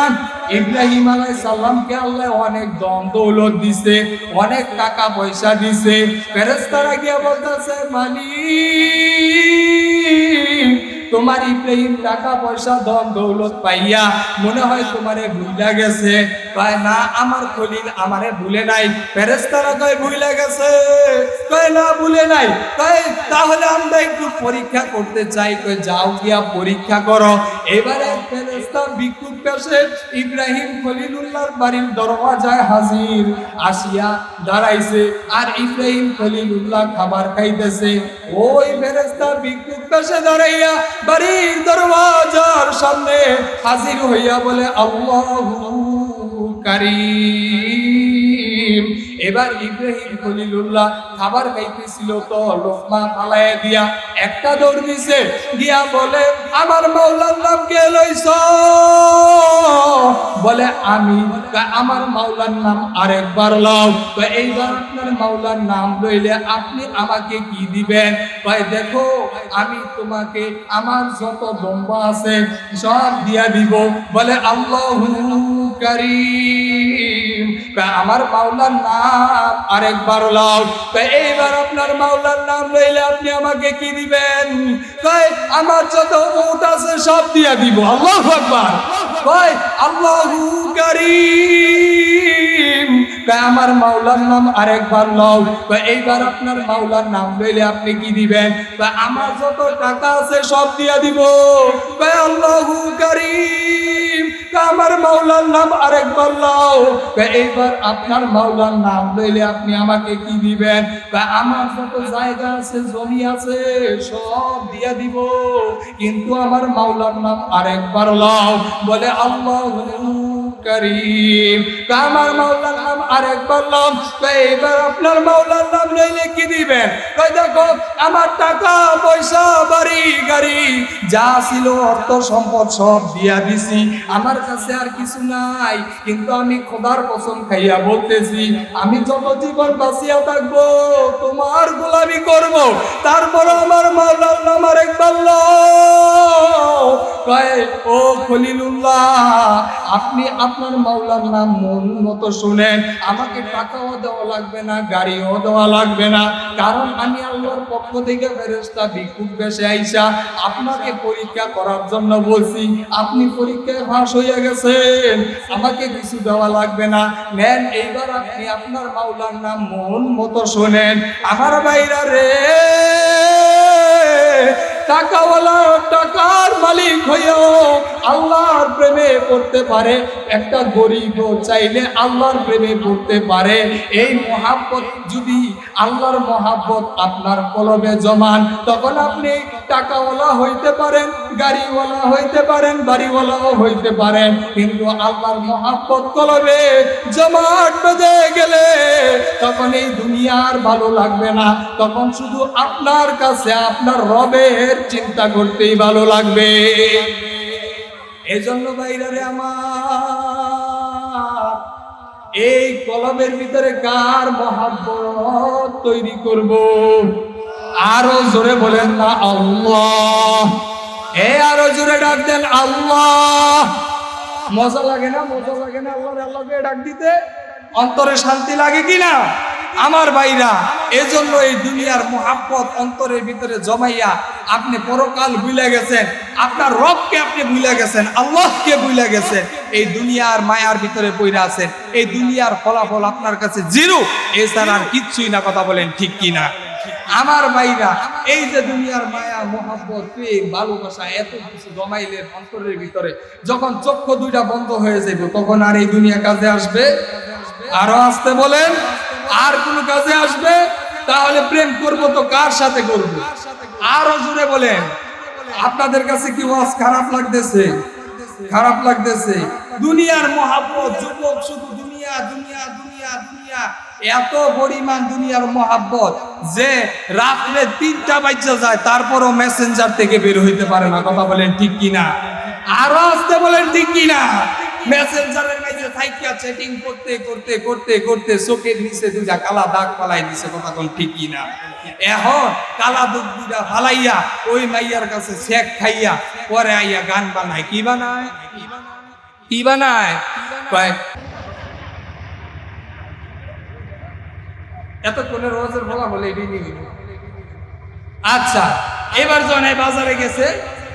ইব্রাহিম আলাইহিস সালামকে আল্লাহ অনেক ধন দৌলত দিছে, অনেক টাকা পয়সা দিছে, ফেরেশতারা গিয়ে বলতেছে মালিক তোমার ইব্রাহিম টাকা পয়সা ধন দৌলত পাইয়া মনে হয় তোমারে ভুইলা গেছে। কয় না, আমার খলিল আমারে ভুলে নাই। ফেরেশতারা কয় ভুলে গেছে? কয় না, ভুলে নাই। কয় তাহলে আমরা একটু পরীক্ষা করতে চাই। কয় যাও গিয়া পরীক্ষা করো। এবারে ফেরেশতা ভিক্ষুক বেশে ইব্রাহিম খলিলুল্লাহর বাড়ির দরওয়াজায় হাজির, আসিয়া দাঁড়াইছে। আর ইব্রাহিম খলিলুল্লাহ খাবার খাইতেছে। ওই ফেরেশতা ভিক্ষুক বেশে দাঁড়াইয়া বাড়ির দরওয়াজার সামনে হাজির হইয়া বলে আল্লাহু কারীম। এবার ইব্রাহিম খলিলুল্লাহ খাবার খাইতেছিল তো লোকমা ফালাইয়া দিয়া একটা দৌড় দিছে, গিয়া বলে আমার মাওলার নাম কে লইছ? বলে আমি। আমার মাওলার নাম আরেকবার লও। এইবার আপনার মাওলার নাম লইলে আপনি আমাকে কি দিবেন? কয় দেখো, আমি তোমাকে আমার যত দম্বা আছে সব দিয়া দিব। বলে আল্লাহু কারীম। আমার মাওলার নাম আরেকবার লও। এইবার আপনার মাওলার নাম লইলে আপনি আমাকে কি দিবেন? কয় আমার যত উট আছে সব দিয়া দিব। আল্লাহু আকবার। কয় আল্লাহু কারীম। আমার মাওলার নাম আরেকবার লও। এইবার আপনার মাওলার নাম লইলে আপনি কি দিবেন? আমার যত টাকা আছে সব দিয়া দিব। আল্লাহু কারীম। আমার মাওলার নাম আরেকবার লও। এইবার আপনার মাওলার নাম লইলে আপনি আমাকে কি দিবেন? আমার যত জায়গা আছে জমি আছে সব দিয়া দিব, কিন্তু আমার মাওলার নাম আরেকবার লও। বলে আল্লাহু কারীম। আমার মাওলার নাম আরেকবার লও। এইবার আপনার মাওলার নাম লইলে কি দিবেন? দেখো আমার টাকা পয়সা বাড়ি গাড়ি যা ছিল অর্থ সম্পদ সব দিয়া দিছি, আমার কাছে আর কিছু নাই। কিন্তু আমি খোদার কসম খাইয়া বলতেছি, আমি যত জীবন বাঁচিয়া থাকবো তোমার গোলামি করব। তারপর আমার মাওলার নাম আরেকবার লও। কয় ও খলিলুল্লাহ, আপনি আপনার মাওলার নাম মন মতো শুনেন। আমাকে টাকাও দেওয়া লাগবে না, গাড়িও দেওয়া লাগবে না, কারণ আমি আল্লাহর পক্ষ থেকে ফেরেশতা ভিক্ষুক বেশে আইসা আপনাকে পরীক্ষা করার জন্য বলছি। আপনি পরীক্ষায় পাস হইয়া গেছেন, আমাকে কিছু দেওয়া লাগবে না। নেন, এইবার আপনি আপনার মাওলার নাম মন মতো শোনেন। আমার ভাইরা রে, টাকাওয়ালা টাকার মালিক হইয়াও আল্লাহর প্রেমে পড়তে পারে, একটা গরিব চাইলে আল্লাহর প্রেমে পড়তে পারে। এই মহাব্বত যদি আল্লাহর মহাব্বত আপনার কলবে জমান, তখন আপনি টাকাওয়ালা হইতে পারেন, গাড়িওয়ালা হইতে পারেন, বাড়িওয়ালাও হইতে পারেন, কিন্তু আল্লাহর মহাব্বত কলবে জমাট বেঁধে গেলে তখন এই দুনিয়ার ভালো লাগবে না, তখন শুধু আপনার কাছে আপনার রবের চিন্তা করতেই ভালো লাগবে। এজন্য ভাইরারে আমার, এই কলবের ভিতরে কার মহাব্বত তৈরি করব? আরো জোরে বলেন না আল্লাহ। আরো জোরে ডাক দেন আল্লাহ। মজা লাগে না? মজা লাগে না আল্লাহকে ডাক দিতে? অন্তরে শান্তি লাগে কিনা আমার ভাইরা? এজন্য এই দুনিয়ার মহাব্বত অন্তরের ভিতরে জমাইয়া আপনি পরকাল ভুলে গেছেন, আপনার রবকে আপনি ভুলে গেছেন, আল্লাহকে ভুলে গেছেন, এই দুনিয়ার মায়ার ভিতরে পইরা আছেন। এই দুনিয়ার ফলাফল আপনার কাছে জিরো, এছাড়া আর কিচ্ছুই না। কথা বলেন ঠিক কিনা আমার ভাইরা? এই যে দুনিয়ার মায়া মহাব্বত প্রেম ভালোবাসা এত কিছু জমাইলে অন্তরের ভিতরে, যখন চক্ষু দুইটা বন্ধ হয়ে যাবে তখন আর এই দুনিয়া কাজে আসবে? আরো আসতে বলেন, আর কোন কাজে আসবে? তাহলে প্রেম করব তো কার সাথে করব? আরো জোরে বলেন। আপনাদের কাছে কি ওয়াজ খারাপ লাগতেছে? খারাপ লাগতেছে? দুনিয়ার মহাব্বত, যুবক শুধু দুনিয়া দুনিয়া দুনিয়া দুনিয়া, এত পরিমাণ দুনিয়ার মহাব্বত যে রাত্রে 3টা বাজে যায় তারপরও মেসেঞ্জার থেকে বের হইতে পারে না। কথা বলেন ঠিক কিনা? আরো আসতে বলেন ঠিক কিনা? মেসেঞ্জারের মাঝে থাইকা চ্যাটিং করতে করতে করতে করতে চোখের নিচে দুইটা কালা দাগ পালাই দিছে। কথা কোন ঠিক কিনা? এখন কালা দাগ দুইটা ফালাইয়া ওই মাইয়ার কাছে শেক খাইয়া পরে আইয়া গান বানায়। কি বানায়? কি বানায়? এতক্ষণের রোজের বলা বলে এটি নিবি। আচ্ছা, এবার যখন এই বাজারে গেছে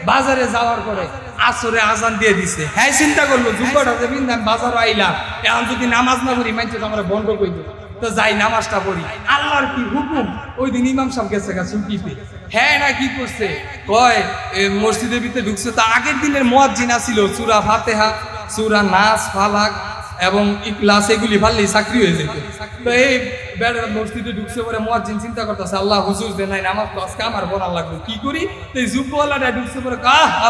বাজারে যাওয়ার পরে আসরে আজান দিয়ে দিছে। হ্যাঁ, চিন্তা করলো জুব্বাটা যে বিন্দাম বাজার আইলাম, এখন যদি নামাজ না পড়ি মানছে আমরা বন্ধ করে দেবো, তো যাই নামাজটা পড়ি। আল্লাহর কি হুকুম, ওই দিন ইমাম সাহেব গেছে ছুটিতে। হ্যাঁ না কি করছে কয় মসজিদের ভিতরে ঢুকছে, তো আগের দিনের মুয়াজ্জিন ছিল সূরা ফাতিহা, সূরা নাস, ফালাক এবং ইখলাস, এগুলি ভাললেই চাকরি হয়ে যেত। তো এই বেড়ার মসজিদে ঢুকছে পরে মুয়াজ্জিন চিন্তা করতেছে, আল্লাহ হুজুর যে নাই নামাজ তো আজকে আমার বলা লাগবে, কি করি? তো এই যুবওয়ালাটা ঢুকছে পরে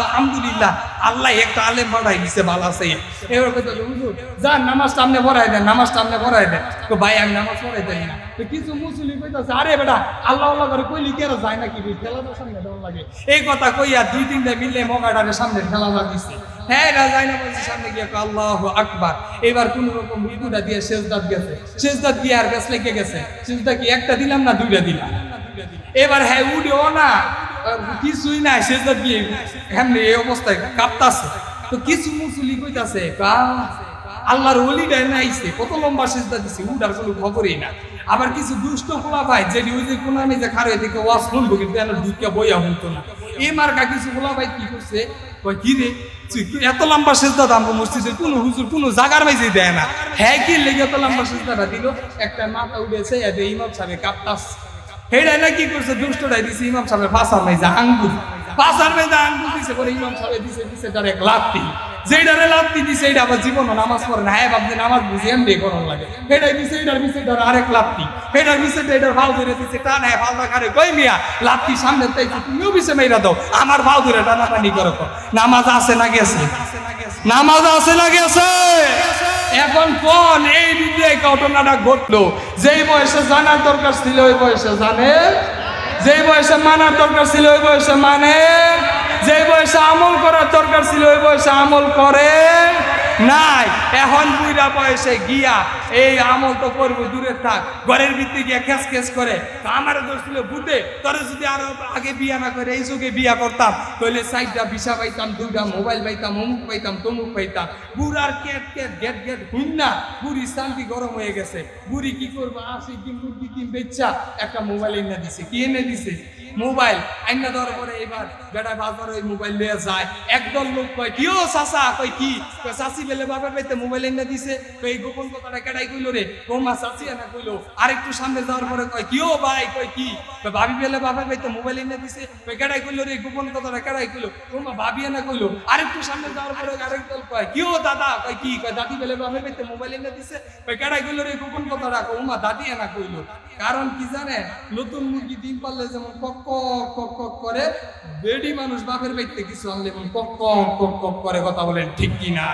আলহামদুলিল্লাহ আল্লাহ একটা আলেম বাড়াই দিছে, ভালো আছে। এবার কইতে হুজুর যান নামাজটা আপনি পড়াই দেন, নামাজটা আপনি পড়াই দেন। তো ভাই আমি নামাজ পড়াই দেন না। তো কিছু মুসলিম কইতাছে, আরে বেটা আল্লাহ আল্লাহ করে কইলি কি আর যায় নাকি, খেলাটার সামনে দেওয়া লাগে। এই কথা কইয়া দুই তিনটা মিলে মগাটারে সামনে খেলা লাগিয়েছে। হ্যাঁ রাজাই নামাজের সামনে গিয়ে আল্লাহু আকবার। এবার কোন রকম রুকুটা দিয়ে সেজদাত গেছে, সেজদাত গিয়ে আর ব্যাস লেগে গেছে। সেজদা কি একটা দিলাম না দুইটা দিলাম। এবার হ্যাঁ উঠেও না, কিছুই নাই, সেজদাত গিয়ে এমনি এই অবস্থায় কাঁপতাছে। তো কিছু মুসলি কইতাছে আল্লাহর ওলিটাই নাইছে, কত লম্বা সেজদা দিছে, উঠার কোনো খবরই না। আবার কিছু দুষ্ট খোলা ভাই যেটি ওই যে কোন আমি যে খারে থেকে ওয়াজ শুনবো কিন্তু ঢুকিয়া বইয়া হতো না, এই মার্কা কিছু খোলা ভাই কি করছে, কয় কি রে এত লম্বা সেজদা দাম মসজিদের কোনো হুজুর কোনো জাগার মাঝে দেয় না। হ্যাঁ কি লেগে এত লম্বা সেজদাটা দিল, একটা মাথা উঠেছে এতে ইমাম সাহেব কাঁপতাস। হেডাই না কি করছে, দুষ্টটাই দিছে ইমাম সাহেবের ফাঁসার মাইজা আঙ্গুল, ফাঁসার মাইজা আঙ্গুল দিছে পরে ইমাম সাহেব দিছে ডাইরেক্ট লাত্তি। যেইটারে লাত্তি দিছে এইটা আবার জীবনও নামাজ পড়ে না। হ্যাঁ ভাবছে নামাজ বুঝি এমনি করণ লাগে, হেডাই দিছে এইটার বিষয়টার আরেক লাত্তি, হেডার বিষয়টা এটার ভাও ধরে দিছে টান। হ্যাঁ ভাও খারে কই মিয়া লাত্তি সামনে তাই তুমিও বিষে মেয়েরা দাও, আমার ভাও ধরে টানাটানি করো। নামাজ আছে না গেছে, নামাজ আছে না গেছে। এখন কোন এই দিকে ঘটনাটা ঘটলো, যেই বয়সে জানার দরকার ছিল ওই বয়সে জানে, যেই বয়সে মানার দরকার ছিল ওই বয়সে মানে, যেই বয়সে আমল করার দরকার ছিল ওই বয়সে আমল করে নাই। এখন বুইরা বয়সে গিয়া এই আমল তো করবো দূরে থাক, ঘরের ভিতরে গিয়া খেস খেস করে। আমারও দোষ ছিল বুঝে, তোরা যদি আরো আগে বিয়া না করে এই যুগে বিয়া করতাম তাহলে সাইডটা বিষা পাইতাম, দুইটা মোবাইল পাইতাম, অমুক পাইতাম, তমুক পাইতাম। বুড়ার কেট কেট গেট গেট হুন না, বুড়ি শান্তি গরম হয়ে গেছে। বুড়ি কি করবো, আসি কি মুরগি কি বেচ্চা একটা মোবাইল এনে দিছে। কি এনে দিছে? মোবাইল আইনা দেওয়ার পরে এবার বেটা বাজার ওই মোবাইল নিয়ে যায়। একদল লোক কয় কি ও চাচা, কয় কি চাচি বেলে বাবার বাড়িতে মোবাইল এনে দিছে, এই গোপন কথাটা কেডাই কইলো রে, বৌমা চাচি এনে কইলো। আরেকটু সামনে যাওয়ার পরে কয় কি ও ভাই, কয় কি ভাবি বেলে বাবার বাড়িতে মোবাইল এনে দিছে, কয় কেডাই কইলো রে, গোপন কথাটা কেডাই কইলো, বৌমা ভাবি এনে কইলো। আরেকটু সামনে যাওয়ার পরে আরেক দল কয় কি ও দাদা, কয় কি, কয় দাদি বেলে বাবার বাড়িতে মোবাইল এনে দিছে, কয় কেডাই কইলো রে, গোপন কথাটা, বৌমা দাদি এনে কইলো। কারণ কি জানে, নতুন মুরগি ডিম পারলে যেমন কক কক কক করে, বেডি মানুষ বাপের বাড়িতে কিছু আনলে কক কক কক করে। কথা বলেন ঠিক কিনা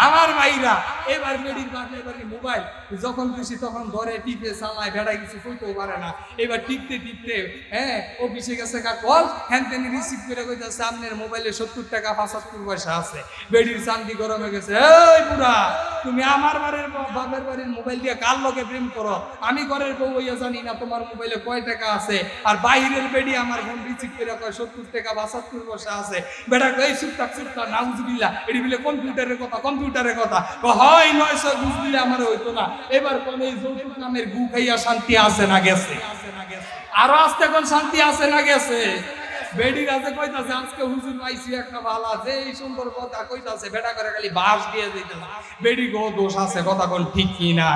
আমার ভাইরা? এবার বেডির বাপের বাড়ি মোবাইল যখন খুশি তখন ধরে টিপে চালায়, বেড়াই কিছু কইতেও পারে না। এবার টিপতে টিপতে হ্যাঁ অফিসে গেছে কল, হ্যান তেন রিসিভ করে কইতাছে আপনার মোবাইলে 70 টাকা 75 পয়সা আছে। বেডির চান্দি গরম হয়ে গেছে। এই বুড়া, তুমি আমার বাপের বাড়ির মোবাইল দিয়ে কার লগে প্রেম করো? আমি ঘরের বউ হইয়া জানি না তোমার মোবাইলে কয় টাকা আছে? আর বাইরের বেডি আমার ফোন রিসিভ করে কয় 70 টাকা 72 পয়সা আছে। বেটা কই চুপটাক নাউজুবিল্লাহ, এটি বলে কম্পিউটারের কথা, কম্পিউটারের কথা। হয় 900 ঘুষ দিলে আমার হইতো না। এবার কোন এই যৌতুক নামের গু খাইয়া শান্তি আছে না গেছে? আরো আস্তে কোন শান্তি আছে না গেছে? বেডি রাতে কইতাছে আজকে হুজুর পাইছি একটা ভালো, যে এই সুন্দর কথা কইতাছে, বেটা করে খালি বাস দিয়ে দিতেছে। বেডি গো দোষ আছে, কথা কোন ঠিক কি না?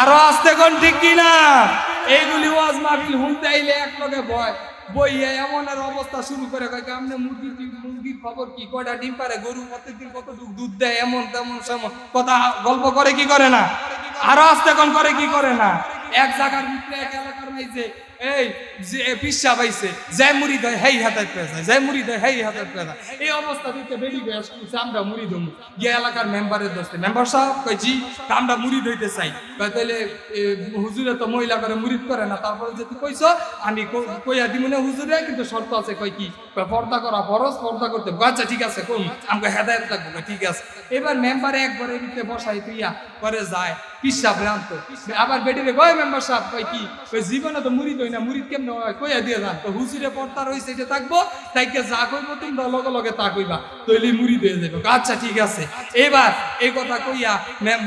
আরো আস্তে কোন ঠিক কি না? এইগুলি ওয়াজ মাহফিল হুনতে আইলে এক লগে ভয় বইয়া এমন আর অবস্থা শুরু করে কয় আমনে মুরগির খবর কি, কয়টা ডিম পারে, গরু প্রত্যেকদিন কতটুকু দুধ দেয়, এমন তেমন সেমন কথা গল্প করে কি করে না? আরো আস্তে কোন করে কি করে না? এক জায়গার ভিতরে এক এলাকার মাইছে এই যে পিসা পাইছে, যাই মুড়ি দেয় হেই হাতে পেয়ে যায়, যাই মুড়ি দেয় হেই হাতে পেয়ে যায়। এই অবস্থা দিতে বেরিয়ে গিয়ে শুনছে আমরা মুড়ি দমু। গিয়ে এলাকার মেম্বারের দোস্তে, মেম্বার সাহেব কই জি আমরা মুড়ি দইতে চাই। কয় তাইলে হুজুরে তো মহিলা করে মুড়িদ করে না, তারপরে যে তুই কইছ আমি কইয়া দিমু না হুজুরে, কিন্তু শর্ত আছে। কয় কি? পর্দা করা ফরজ, পর্দা করতে। আচ্ছা ঠিক আছে কোন আমাকে হেদায়েত লাগবে, ঠিক আছে। এবার মেম্বারে একবারে ভিতরে বসাই তুইয়া করে যায় পিসা ভ্রান্ত। আবার বেটিরে কয় মেম্বার সাহেব কয় কি, কই জীবনে তো মুড়ি দই না, মুড়ি কেমন হয় কইয়া দিয়ে যান। তো হুজুরে পর্দা রইছে এটা থাকবো, তাইকে যা কইবো তোমরা লগে লগে তা কইবা, তইলে মুড়ি দিয়ে যাবে। আচ্ছা ঠিক আছে। এবার এই কথা কইয়া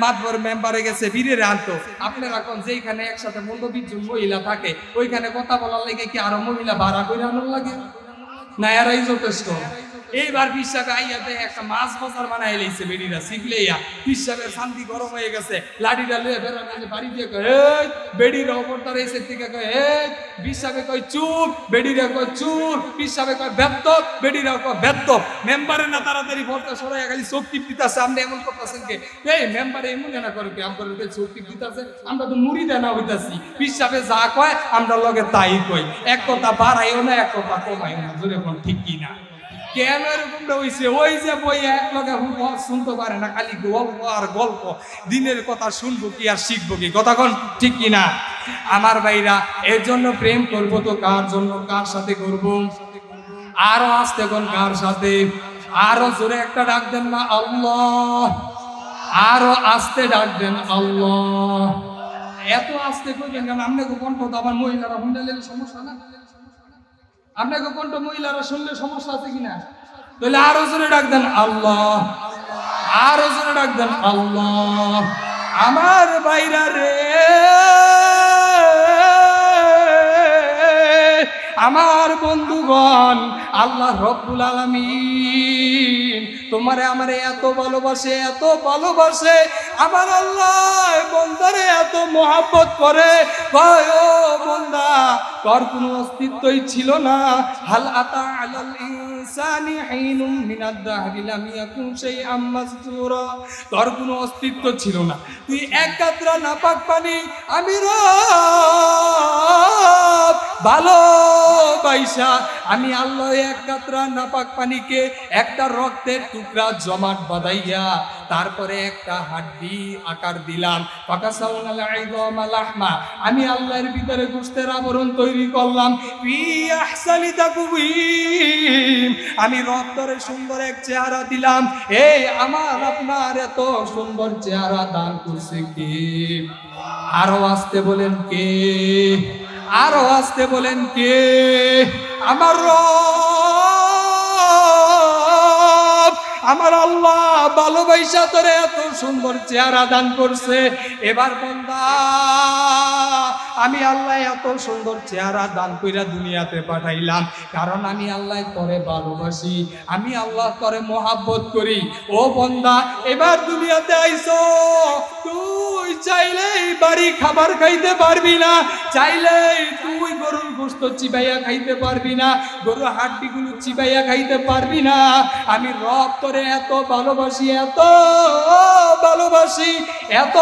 মাতবর মেম্বারে গেছে বীরের আনতো। আপনারা কোন যেইখানে একসাথে 15-20 জন মহিলা থাকে ওইখানে কথা বলার লাগে কি আরো মহিলা ভাড়া করে আনার লাগে না? এরাই যথেষ্ট। এইবার পিসাবে আইয়াতে একটা মাছ বাজার বানাই লাইছে বেডিরা শিখলেইয়া পিসাবের শান্তি গরম হয়ে গেছে লাঠিটা লয়ে বেরোয় কাছে বাড়ি দিয়ে কয় এই বেডিরা অপরতার এসে থেকে কয় এই পিসাবে কয় চুপ বেডিরা কয় চুপ পিসাবে কয় বেত্তব বেডিরা কয় বেত্তব মেম্বারে না তাড়াতাড়ি ভর্তা সরাইয়া খালি চোখ টিপতেছে আপনি এমন করতেছেন কে এই মেম্বারে এমন না করে কি আমাদের চোখ টিপতেছে আমরা তো মুড়ি দেনা হইতাছি পিসাবে যা কয় আমরা লগে তাই কই এক কথা বাড়াইও না এক কথা কমাইও না জোরে কোন ঠিক কি না কেন এরকমটা হইছে ওই যে বই এক লগে শুনতে পারে না খালি গল্প আর গল্প দিনের কথা শুনবো কি আর শিখবো কি কথা কোন ঠিক কি না আমার ভাইরা এর জন্য প্রেম করবো তো কার জন্য কার সাথে করব আরো আস্তে কোন কার সাথে আরো জোরে একটা ডাক দেন না আল্লাহ আরো আস্তে ডাক দেন আল্লাহ এত আস্তে কইবেন কেন আপনাকে কণ্ঠ তো আবার মহিলারা শুনলে সমস্যা না আপনাকে কণ্ঠ মহিলারা শুনলে সমস্যা আছে কিনা তাহলে আরো জোরে ডাক দেন আল্লাহ আরো জোরে ডাক দেন আল্লাহ আমার ভাইরা রে আমার বন্ধুগণ আল্লাহ রব্বুল আলামিন তোমারে আমারে এত ভালোবাসে আমার আল্লাহ বন্দারে এত মহব্বত করে কয় ও বন্দা তোর কোনো অস্তিত্বই ছিল না হাল আতা আলাল ইনসানি হিনুম মিনাদ দাহরি লাম ইয়াকুন শাইআম মাযকুরা তোর কোনো অস্তিত্ব ছিল না তুই এক কাতরা নাপাক পানি আমি রব ভালোবাসা আমি আল্লাহ এক কাতরা নাপাক পানিকে একটা রক্তের টুকরা জমাট বাঁধাইয়া তারপরে একটা হাড্ডি আকার দিলাম ফাকাসাউনাল ইযামা লাহমা আমি আল্লাহর ভিতরে গোশতের আবরণ তৈরি করলাম ফি আহসানি তাকওয়িম আমি রক্তের সুন্দর এক চেহারা দিলাম এই আমার আপনার এত সুন্দর চেহারা দান করছে কে আরো আসতে বলেন কে আরো আসতে বলেন কে আমার রব আমার আল্লাহ ভালোবাসা তোরে এত সুন্দর চেহারা দান করছে এবার বান্দা আমি আল্লাহ এত সুন্দর চেহারা দান কইরা দুনিয়াতে পাঠাইলাম কারণ আমি আল্লাহ তোরে ভালোবাসি আমি আল্লাহ তোরে মহব্বত করি ও বান্দা এবার দুনিয়াতে আইছো তুই চাইলেই বাড়ি খাবার খাইতে পারবি না চাইলেই তুই গরুর গোশত চিবাইয়া খাইতে পারবি না গরুর হাড্ডিগুলো চিবাইয়া খাইতে পারবি না আমি রব তোরে এত ভালোবাসি এত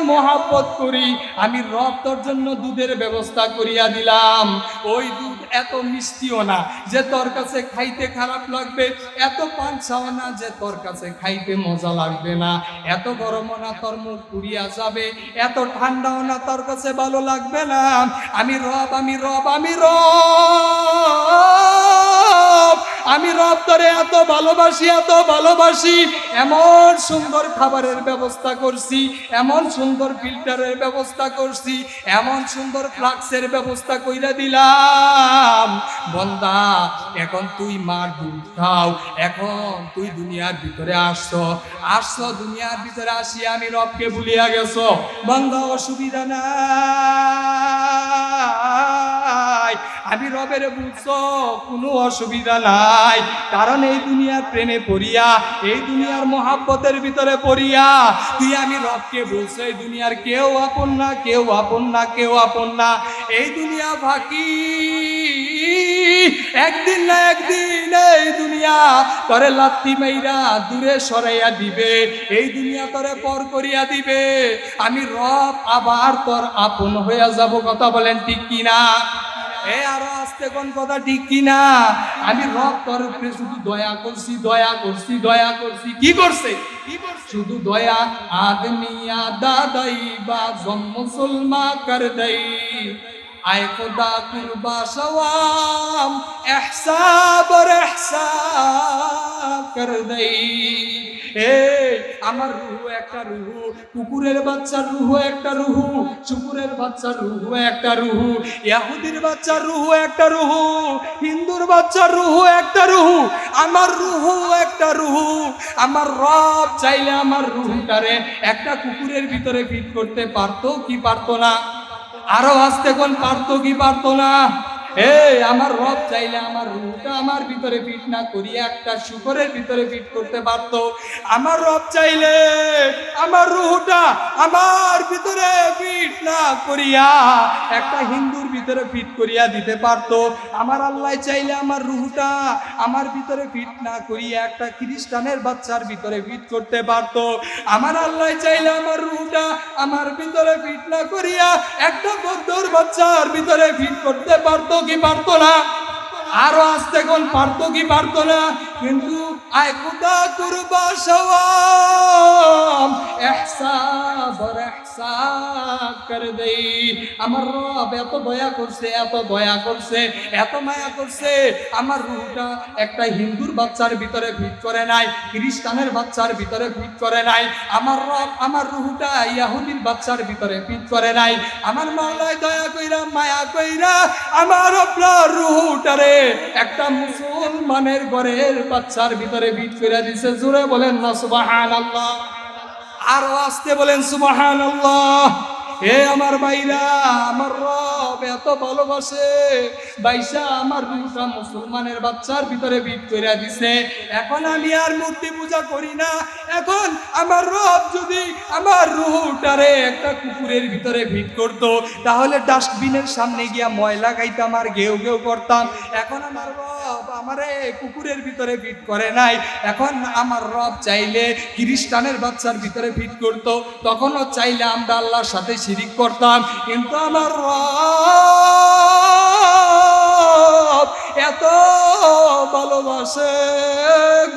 মহব্বত করি আমি রব তোর জন্য দুধের ব্যবস্থা করিয়া দিলাম ওই দুধ এত মিষ্টিও না যে তোর কাছে খাইতে খারাপ লাগবে এত পানসাও না যে তোর কাছে খাইতে মজা লাগবে না এত গরমও না তোর মুখ পুড়িয়া যাবে এত ঠান্ডাও না তোর কাছে ভালো লাগবে না আমি রব আমি রব তোরে এত ভালোবাসি এমন সুন্দর খাবারের ব্যবস্থা করছি এমন সুন্দর ফিল্টারের ব্যবস্থা করছি এমন সুন্দর ফ্লাক্সের ব্যবস্থা কইরা দিলাম বান্দা এখন তুই মার দুধ খাও এখন তুই দুনিয়ার ভিতরে আসছো দুনিয়ার ভিতরে আসি আমি রবকে ভুলিয়া গেছো বান্দা অসুবিধা নাই আমি রবের বুঝছো কোনো অসুবিধা নাই কারণ এই দুনিয়ার প্রেমে পড়িয়া এই দুনিয়ার মহাব্বতের ভিতরে পড়িয়া তুই আমি রবকে বলছো এই দুনিয়ার কেউ আপন না এই দুনিয়া ফাঁকি একদিন না একদিন এই দুনিয়া তোরে লাত্তি মাইরা দূরে সরাইয়া দিবে এই দুনিয়া তোরে পর করিয়া দিবে আমি রব আবার তোর আপন হইয়া যাব কথা বলেন ঠিক কিনা আরো আসতে কোন কথা ঠিক কিনা আমি রব তোর উপরে শুধু দয়া করছি কি করছে শুধু দয়া আদমিয়া দাদাই বা মুসলমা কর দেই আয় খোদা কুরবা সওয়াম ইহসাব কর দেই আমার রুহু একটা রুহু কুকুরের বাচ্চার রুহু একটা রুহু শুকুরের বাচ্চার রুহু একটা রুহু ইহুদির বাচ্চার রুহু একটা রুহু হিন্দুর বাচ্চার রুহু একটা রুহু আমার রুহু একটা রুহু আমার রব চাইলে আমার রুহুটারে একটা কুকুরের ভিতরে ফিট করতে পারতো কি পারতো না আরো আসতে কোন পারতো কি পারতো না আমার রব চাইলে আমার রুহটা আমার ভিতরে ফিট না করিয়া একটা শুকরের ভিতরে ফিট করতে পারত। আমার রব চাইলে আমার রুহটা আমার ভিতরে ফিট না করিয়া একটা হিন্দুর ভিতরে ফিট করিয়া দিতে পারত। আমার আল্লাহ চাইলে আমার রুহটা আমার ভিতরে ফিট না করিয়া একটা খ্রিস্টানের বাচ্চার ভিতরে ফিট করতে পারত। আমার আল্লাহ চাইলে আমার রুহটা আমার ভিতরে ফিট না করিয়া একটা বৌদ্ধর বাচ্চার ভিতরে ফিট করতে পারতো কি পারতো না? আরো আসতে কোন পারতো কি পারতো না? কিন্তু আয় খুদা কুরবা সওয়াব ইহসান বর ইহসান করে দেই। আমার রব এত দয়া করছে, এত দয়া করছে, এত মায়া করছে, আমার রূহটা একটা হিন্দুর বাচ্চার ভিতরে ফিট করে নাই, খ্রিস্টানের বাচ্চার ভিতরে ফিট করে নাই। আমার রব আমার রূহটা ইহুদির বাচ্চার ভিতরে ফিট করে নাই। আমার মাওলায় দয়া কইরা মায়া কইরা আমার আপনার রূহটারে একটা মুসলমানের ঘরের বাচ্চার ভিতরে ফিট করে দিছে। জোরে বলেন না সুবহানাল্লাহ, আরো আসতে বলেন সুবহানাল্লাহ। আমার ভাইরা, আমার রব এত ভালোবাসে, বাইশা আমার রূহটা মুসলমানের বাচ্চার ভিতরে ফিট করে দিছে। এখন আমি আর মূর্তি পূজা করি না। এখন আমার রব যদি আমার রূহটারে একটা কুকুরের ভিতরে ফিট করতো, তাহলে ডাস্টবিনের সামনে গিয়া ময়লা খাইতাম আর ঘেউ ঘেউ করতাম। এখন আমার রব আমারে কুকুরের ভিতরে ফিট করে নাই। এখন আমার রব চাইলে খ্রিস্টানের বাচ্চার ভিতরে ফিট করতো, তখনও চাইলে আমরা আল্লাহর সাথে শিরিক করতাম। কিন্তু আমার রব এত ভালোবাসে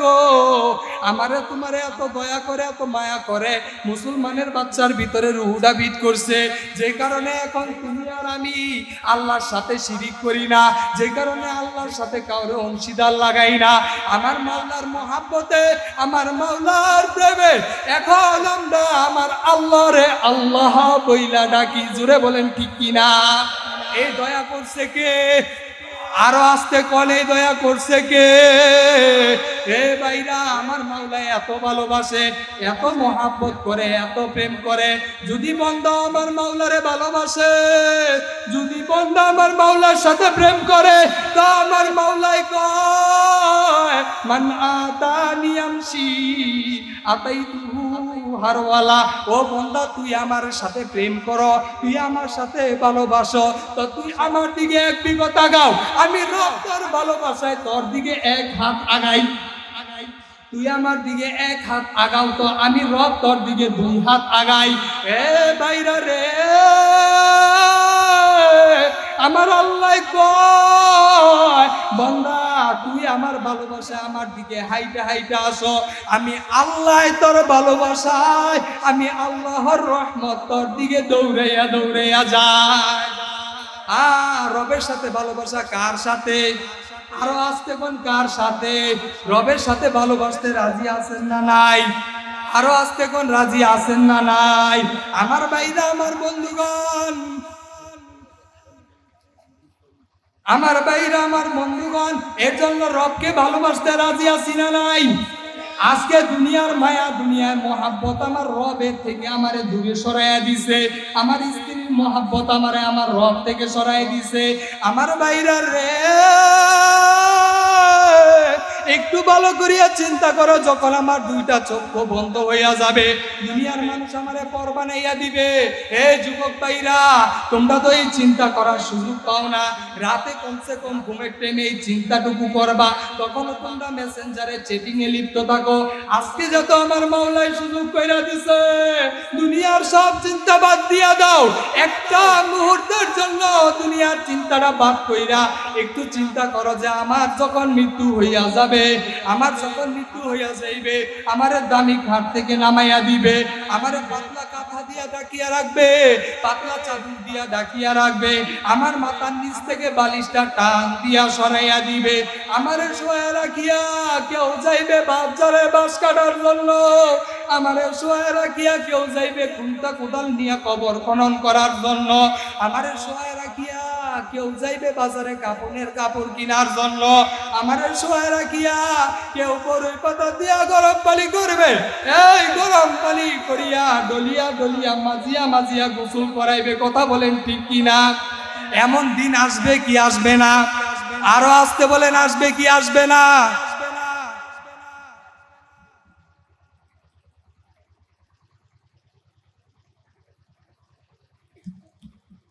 গো, আমারে তোমারে এত দয়া করে, এত মায়া করে, মুসলমানের বাচ্চার ভিতরে রুহুটা ফিট করছে। যে কারণে এখন তুমি আর আমি আল্লাহর সাথে শিরিক করি না, যে কারণে আল্লাহর সাথে কাউরে অংশীদার লাগাই না। আমার মাওলার মহাব্বতে, আমার মাওলার প্রেমে এখন আমরা আমার আল্লাহরে আল্লাহ বইলা ডাকি। জুড়ে বলেন ঠিক কিনা? এই দয়া করছে কে? আরো আসতে কলে দয়া করছে কে? ভাইরা, আমার মাওলা এত ভালোবাসে, এত মহাব্বত করে, এত প্রেম করে। যদি বান্দা আমার মাওলারে ভালোবাসে, যদি বান্দা আমার মাওলার সাথে প্রেম করে, তা আমার মাওলাই কয় মান আতানি আমশি আতাইতুহু হারওয়ালা। ও বান্দা, তুই আমার সাথে প্রেম করো, তুই আমার সাথে ভালোবাসো, তো তুই আমার দিকে এক বিগত আগাও, আমি রব তোর ভালোবাসায় তোর দিকে এক হাত আগাই। তুই আমার দিকে এক হাত আগাও, তো আমি রব তোর দিকে দুই হাত আগাই। ভাইরা রে, আমার আল্লাহ কয় বান্দা, তুই আমার ভালোবাসা আমার দিকে হাইটা হাইটা আসো, আমি আল্লাহ তোর ভালোবাসায়, আমি আল্লাহর রহমত তোর দিকে দৌড়াইয়া দৌড়াইয়া যায়। রবের সাথে ভালোবাসা কার সাথে? আরো আসতে কোন কার সাথে? রবের সাথে ভালোবাসতে রাজি আছেন না নাই? আরো আসতে কোন রাজি আছেন না নাই? আমার ভাইরা, আমার বন্ধুগণ, আমার ভাইরা, আমার বন্ধুগণ, এর জন্য রবকে ভালোবাসতে রাজি আছি না নাই? আজকে দুনিয়ার মায়া, দুনিয়ার মহাব্বত আমার রবের থেকে আমারে দূরে সরাইয়া দিছে। আমার স্ত্রীর মহাব্বত আমারে আমার রব থেকে সরাই দিছে। আমার ভাইরা রে, একটু ভালো করিয়া চিন্তা করো, যখন আমার দুইটা চক্ষু বন্ধ হইয়া যাবে, দুনিয়ার মানুষ আমারে পর বানাইয়া দিবে। যুবক ভাইরা, তোমরা তো এই চিন্তা করার সুযোগ পাও না। রাতে কমসে কম ঘুমের টাইমে এই চিন্তাটুকু করবা, তখনও তোমরা মেসেঞ্জারে চ্যাটিং এ লিপ্ত থাকো। আজকে যত আমার মাওলাই সুযোগ কইরা দিছে, দুনিয়ার সব চিন্তা বাদ দিয়া দাও, একটা মুহূর্তের জন্য দুনিয়ার চিন্তাটা বাদ কইরা একটু চিন্তা করো যে আমার যখন মৃত্যু হইয়া যাবে, আমার যখন মৃত্যু হইয়া যাইবে, আমারে দামি ঘাট থেকে নামাইয়া দিবে, আমারে পাতলা কাঁথা দিয়া ডাকিয়া রাখবে, পাতলা চাদর দিয়া ডাকিয়া রাখবে, আমার মাথার নিচ থেকে বালিশটা টান দিয়া সরাইয়া দিবে, আমারে শোয়া রাখিয়া কেউ যাইবে বাজারে বাঁশ কাটার জন্য, আমারে শোয়া রাখিয়া কেউ যাইবে খুন্তা কোদাল নিয়ে কবর খনন করার জন্য, আমারে শোয়া রাখিয়া কেউ যাইবে বাজারে কাপড়ের কাপড় কেনার জন্য, আমারে শোয়া রাখিয়া কেউ বড়ই পাতা দিয়া গরম পানি করবে, এই গরম পানি করিয়া ডলিয়া ডলিয়া মাজিয়া মাজিয়া গোসল করাইবে। কথা বলেন ঠিক কিনা? এমন দিন আসবে কি আসবে না? আরো আসতে বলেন, আসবে কি আসবে না?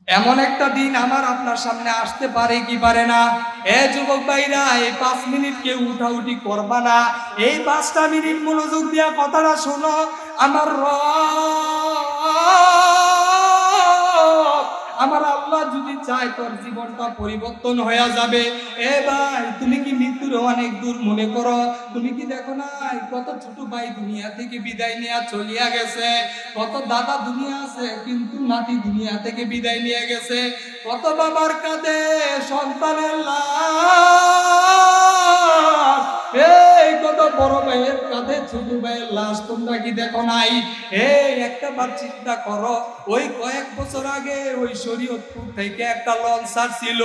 এমন একটা দিন আমার আপনার সামনে আসতে পারে কি পারে না? এ যুবক ভাইরা, এই 5 মিনিট কেউ উঠাউঠি করবা না। এই 5টা মিনিট মনোযোগ দিয়া কথাটা শোনো। আমার আমার আল্লাহ যদি চায় তোর জীবনটা পরিবর্তন হয়ে যাবে। এ ভাই, তুমি কি মৃত্যুর অনেক দূর মনে করো? তুমি কি দেখো না কত ছোট ভাই দুনিয়া থেকে বিদায় নিয়ে চলিয়া গেছে, কত দাদা দুনিয়া আছে কিন্তু নাতি দুনিয়া থেকে বিদায় নিয়ে গেছে, কত বাবার কাঁধে সন্তানের লাশ, এই কত বড় ভাইয়ের কাঁধে ছোট ভাইয়ের লাশ তোমরা কি দেখো নাই? এই একটা বার চিন্তা করো, ওই কয়েক বছর আগে ওই শরীয়তপুর থেকে একটা লঞ্চার ছিল।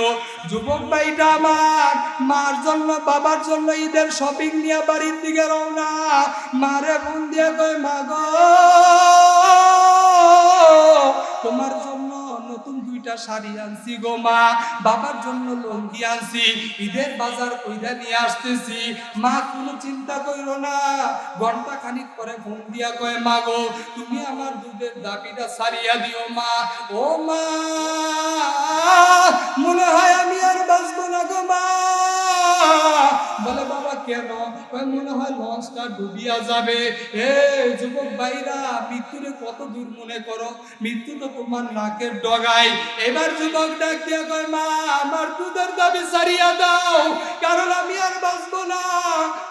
যুবক ভাইটা আমার মার জন্য বাবার জন্য ঈদের শপিং নিয়ে বাড়ির দিকে রওনা। মারে ফোন দিয়ে কই, মা গো তোমার জন্য নতুন 2টা শাড়ি আনছি গো মা, বাবার জন্য লুঙ্গি আনছি, ঈদের বাজার কইরা নিয়ে আসতেছি। মা কোনো চিন্তা কইরো না। ঘন্টা খানিক পরে ফোন দিয়া কয়, মা গো তুমি আমার দুধের দাবিটা সারিয়া দিও মা। ও মা, মনে হয় আমি আর বাঁচবো না গো মা। বলে, বাবা কেন? মনে হয় লঞ্চটা ডুবিয়া যাবে। এ যুবক ভাইরা, মৃত্যুরে কত দূর মনে করো? মৃত্যু তো তোমার নাকের ডগায়। এবার যুবক ডাক দিয়া কয়, মা আমার দুধের দাবি সারিয়া দাও, কারণ আমি আর বাঁচবো না।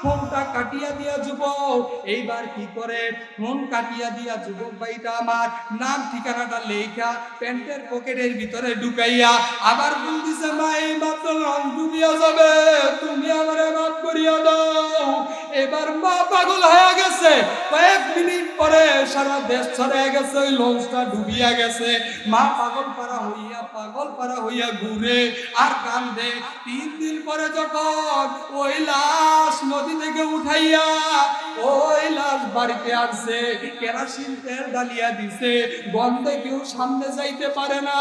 ফোনটা কাটিয়া দিয়া যুবক এইবার কি করে? ফোন কাটিয়া দিয়া যুবক ভাইটা আমার নাম ঠিকানাটা লেখা প্যান্টের পকেটের ভিতরে ঢুকাইয়া আবার বলতেছে, মা এই মাত্র লঞ্চ ডুবিয়া যাবে, তুমি আমারে মাফ করিয়া দাও। এবার মা পাগল হয়ে গেছে। কয়েক মিনিট পরে সারা দেশ ছড়িয়ে গেছে, ওই লঞ্চটা ডুবিয়া গেছে। মা পাগল পারা হইয়া ঘুরে আর কান্দে। 3 দিন পরে যখন ওই লাশ নদী থেকে উঠাইয়া ওই লাশ বাড়িতে আসছে, কেরাসিন তেল ডালিয়া দিছে, গন্ধে কেউ সামনে যাইতে পারে না,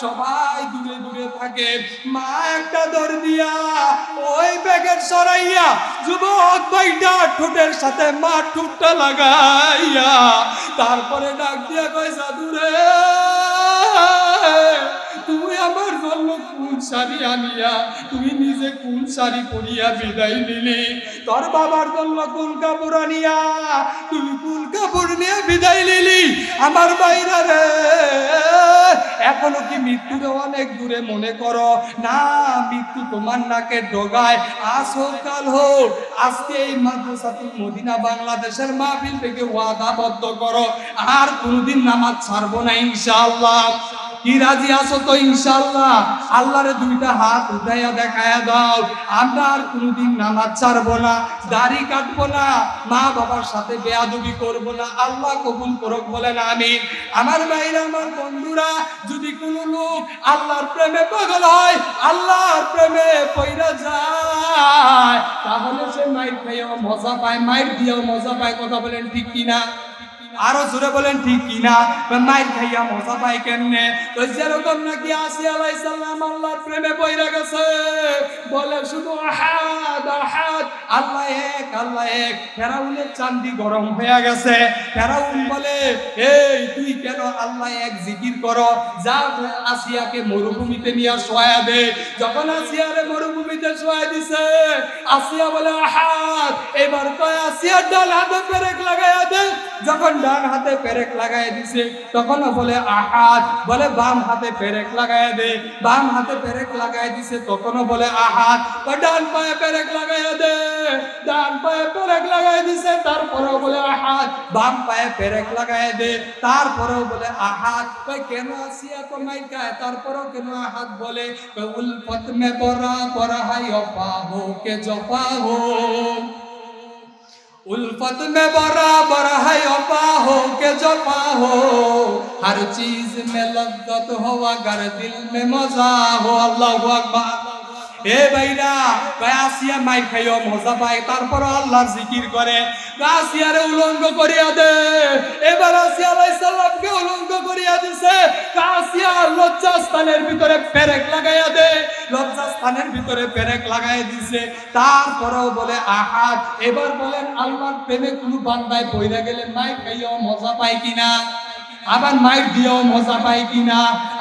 সবাই দূরে দূরে থাকে। মা একটা দৌড় দিয়া ওই প্যাকেট সরাইয়া যুবক ভাইটা ঠোঁটের সাথে মা ঠোঁটটা লাগাইয়া তারপরে ডাক দিয়া কয়, জাদুরে তুমি আমার জন্য কোন শাড়ি আনিয়া তুমি নিজে কোন শাড়ি পরিয়া বিদায় নিলি? তোর বাবার জন্য কোন কাপড় আনিয়া তুমি কোন কাপড় নিয়ে বিদায় নিলি? আমার বাইরা রে, এখনো কি মৃত্যুর অনেক দূরে মনে করো? না, মৃত্যু তোমার নাকে ডগায়। আজ হোক কাল হোক, আজকে এই মাদ্রাসাতুল মদিনা বাংলাদেশের মাহফিল থেকে ওয়াদাবদ্ধ করো, আর কোনোদিন নামাজ ছাড়বো না ইনশাআল্লাহ। কি রাজি আছো তো ইনশাআল্লাহ? আল্লাহরে 2টা হাত উঠাইয়া দেখায়া দাও, আমরা আর কোনোদিন নামাজ ছাড়বো না, দাড়ি কাটবো না, মা বাবার সাথে বেয়াদবি করবো না। আল্লাহ কবুল করুক, বলেন আমিন। আমার ভাইরা, আমার বন্ধুরা, যদি কোনো লোক আল্লাহর প্রেমে পাগল হয়, আল্লাহর প্রেমে পইরা যায়, তাহলে সে মাইর খাইয়াও মজা পায়, মাইর দিয়েও মজা পায়। কথা বলেন ঠিক কিনা? আরো জোরে বলেন ঠিক কিনা? মাইর খাইয়া মজা পায় কেমনে? তো যেরকম নাকি আসিয়া আলাইহিস সালাম আল্লাহর প্রেমে পইরা গেছে, বলে শুধু আহাদ আহাদ, আল্লাহ এক, আল্লাহ এক। ফেরাউনের চান্দি গরম হয়ে গেছে। ফেরাউন বলে, এই তুই কেন আল্লাহ এক জিকির করো? যা আসিয়াকে মরুভূমিতে নিয়ে শোয়া দে। যখন আসিয়ারে মরুভূমিতে শোয়া দিছে, আসিয়া বলে আহাদ। এবার কয় আসিয়ার ডান হাতে পেরেক লাগাইয়া দে। যখন ডান হাতে পেরেক লাগাই দিছে, তখন বলে আহাদ। বলে বাম হাতে পেরেক লাগাই দে। বাম হাতে পেরেক লাগাই দিছে, তখনও বলে আহাদ। ডান পায়ে পেরেক লাগাই দে। ডান পায়ে পেরেক লাগাই দিছে, তারপরেও বলে আহাদ। বাম পায়ে পেরেক লাগাই দে, তারপরেও বলে আহাদ। কেন আসিয়া তো মাইকায়, তারপরেও কেন আহাদ বলে? উলফত মে বরা বরা হাই অপা হো কে জপা হো, उल्फत में बराबर है अपा हो के जपा हो, हर चीज में लज्जत हो अगर दिल में मजा हो। अल्लाहु अकबर। এ ভাইরা, আসিয়া মাইর খাইও মজা পায়, তারপর আল্লাহর জিকির করে। আসিয়ারে উলঙ্গ করিয়া দে। এবার আসিয়া আলাইহিস সালামকে উলঙ্গ করিয়া দিছে। আসিয়া লজ্জাস্ত লজ্জাস্থানের ভিতরে পেরেক লাগাইয়া দে, লজ্জাস্থানের ভিতরে পেরেক লাগাইয়া দিছে। তারপরেও বলে আহাদ। এবার বলেন আল্লাহর প্রেমে কোনো বান্দায় পয়রা গেলে মাই খাইয়াও মজা পায় কিনা, আবার মাইর দিয়েও মজা পায় কিনা?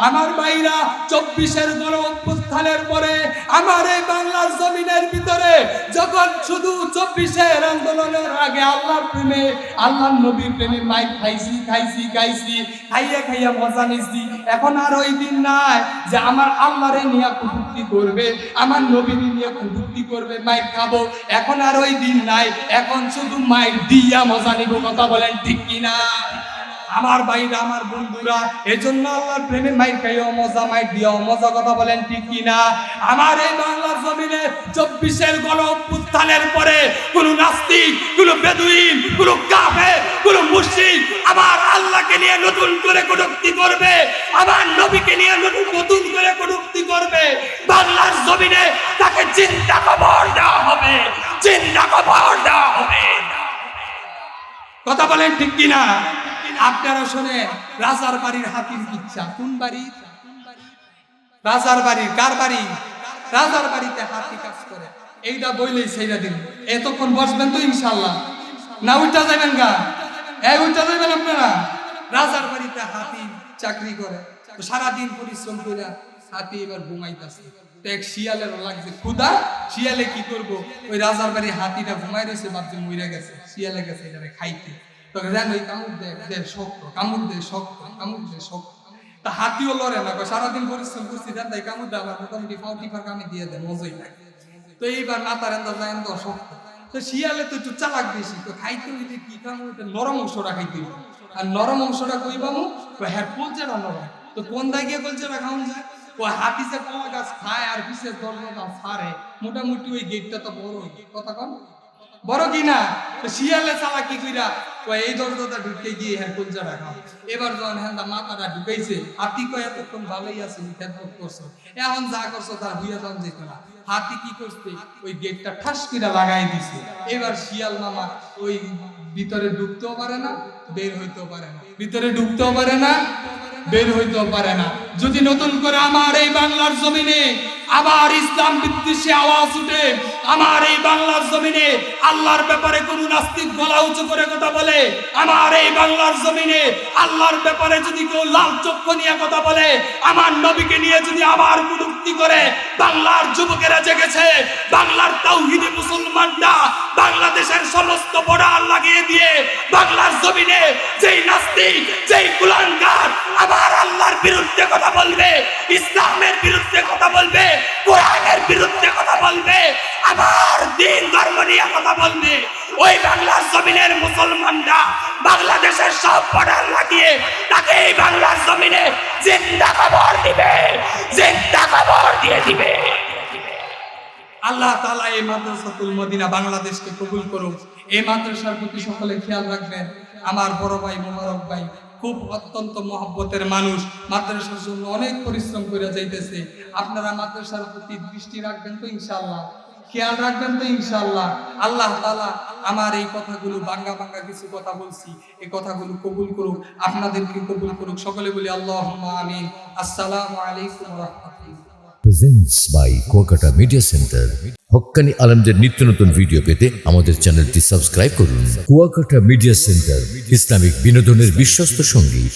আমার ভাইরা 24-এর গণ অভ্যুত্থানের পরে আমার এই বাংলার জমিনের ভিতরে যখন শুধু 24-এর আন্দোলনের আগে আল্লাহর প্রেমে, আল্লাহর নবীর প্রেমে মাইর খাইছি খাইয়া মজা নিছি। এখন আর ওই দিন নাই যে আমার আল্লাহরে নিয়ে কটূক্তি করবে, আমার নবীকে নিয়ে কটূক্তি করবে, মাইর খাবো। এখন আর ওই দিন নাই, এখন শুধু মাইর দিয়া মজা নিব। কথা বলেন ঠিক কিনা? আমার ভাইরা, আমার বন্ধুরা, এজন্য আল্লাহর প্রেমে মাইর খাইও মজা, মাইর দিও মজা। কথা বলেন ঠিক কিনা? আমার এই বাংলার জমিনে 24-এর গণ অভ্যুত্থানের পরে কোন নাস্তিক, কোন বেদুইন, কোন কাফের, কোন মুশরিক আমার আল্লাহকে নিয়ে নতুন করে কটূক্তি করবে, আমার নবীকে নিয়ে নতুন করে কটূক্তি করবে, বাংলার জমিনে তাকে জিন্দা কবর দেওয়া হবে, জিন্দা কবর দেওয়া হবে। কথা বলেন ঠিক কিনা? আপনারা শোনেন, রাজার বাড়ির হাতির কিচ্ছা। কোন বাড়ি? রাজার বাড়ির। কার বাড়ি? রাজার বাড়িতে হাতি কাজ করে। এইটা বইলেই সেইটা দিন। এতক্ষণ বসবেন তো ইনশাল্লাহ? না উঠা যাবেন গা? উঠা যাবেন আপনারা? রাজার বাড়িতে হাতি চাকরি করে, তো সারাদিন পরিশ্রম করে হাতি এবার ঘুমাইতেছে। তো এক শিয়ালের লাগছে ক্ষুধা। শিয়ালে কি করবো, ওই রাজার বাড়ি হাতিটা ঘুমাই রয়েছে, ভাবছে মইরা গেছে, শিয়ালে গেছে এটারে খাইতে। হাতিও লড়ে না, সারাদিন পরিশ্রম করছি, কামড় দেয়, মোটামুটি ফাউটিফার কামে দিয়ে দেয়, মজাই লাগে। তো এইবার নাতার শক্ত। তো শিয়ালে তো একটু চালাক বেশি, তো খাইতে হইলে কি কামড়, নরম অংশটা খাইতে হইবে। আর নরম অংশটা কই পাবো? হ্যাঁ, কলচেরা নরম। তো কোন দাগিয়ে কলচেরা খাওয়া যায়? ও হাতি যে কলা গাছ খায় আর বিশেষ দরজা ছাড়ে, মোটামুটি ওই গেটটা তো বড়। কথা কন বড় কিনা? শিয়ালে চালাকি কইরা এই দরজাটা ঢুকে গিয়ে হ্যাঁ কলজা রাখা। এবার যখন হ্যাঁ মাথাটা ঢুকাইছে, হাতি কয় এতক্ষণ ভালোই আছে, খেদমত করছো, এখন যা করছো তার হইয়া যান যেত না। হাতি কি করছে, ওই গেটটা ঠাস করে লাগাই দিছে। এবার শিয়াল মামা ওই ভিতরে ঢুকতেও পারে না, বের হইতেও পারে না, ভিতরে ঢুকতেও পারে না, বের হইতেও পারে না। যদি নতুন করে আমার এই বাংলার জমিনে আবার ইসলাম বিদ্বেষী আওয়াজ উঠে, আমার এই বাংলার জমিনে আল্লাহর ব্যাপারে কোন নাস্তিক গলা উঁচু করে কথা বলে, আমার এই বাংলার জমিনে আল্লাহর ব্যাপারে যদি কেউ লাল চক্ষু নিয়ে কথা বলে, আমার নবীকে নিয়ে যদি আবার কটূক্তি করে, বাংলার যুবকেরা জেগেছে, বাংলার তাওহীদি মুসলমানরা বাংলাদেশের সমস্ত বর্ডার লাগিয়ে দিয়ে বাংলার জমিনে যেই নাস্তিক, যেই কুলাঙ্গার আমার আল্লাহর বিরুদ্ধে কথা বলবে, ইসলামের বিরুদ্ধে কথা বলবে, কোরআনের বিরুদ্ধে কথা বলবে, আমার দ্বীন ধর্ম নিয়ে কথা বলবে, ওই বাংলার জমিনের মুসলমানরা বাংলাদেশের সব বর্ডার লাগিয়ে তাকে এই বাংলার জমিনে জিন্দা কবর দিবে, জিন্দা কবর দিয়ে দিবে। আল্লাহ তাআলা এই মাদ্রাসাতুল মদিনা বাংলাদেশকে কবুল করুন। এই মাদ্রাসার প্রতি সকলে খেয়াল রাখবেন। আমার বড় ভাই মোবারক ভাই খুব অত্যন্ত মহব্বতের মানুষ, মাদ্রাসার জন্য অনেক পরিশ্রম করে যাইতেছে। আপনারা মাদ্রাসার প্রতি দৃষ্টি রাখবেন তো ইনশাআল্লাহ, খেয়াল রাখবেন তো ইনশাআল্লাহ। আল্লাহ তাআলা আমার এই কথাগুলো বাঙ্গা কিছু কথা বলছি, এই কথাগুলো কবুল করুক, আপনাদেরকে কবুল করুক। সকলে বলি আল্লাহুম্মা আমিন। আসসালামু আলাইকুম ওয়া রাহমাতুল্লাহ। Presents by Kuakata media centre. হক্কানি আলেমদের নিত্য নতুন ভিডিও পেতে আমাদের চ্যানেলটি সাবস্ক্রাইব করুন। কুয়াকাটা মিডিয়া সেন্টার, ইসলামিক বিনোদনের বিশ্বস্ত সঙ্গী।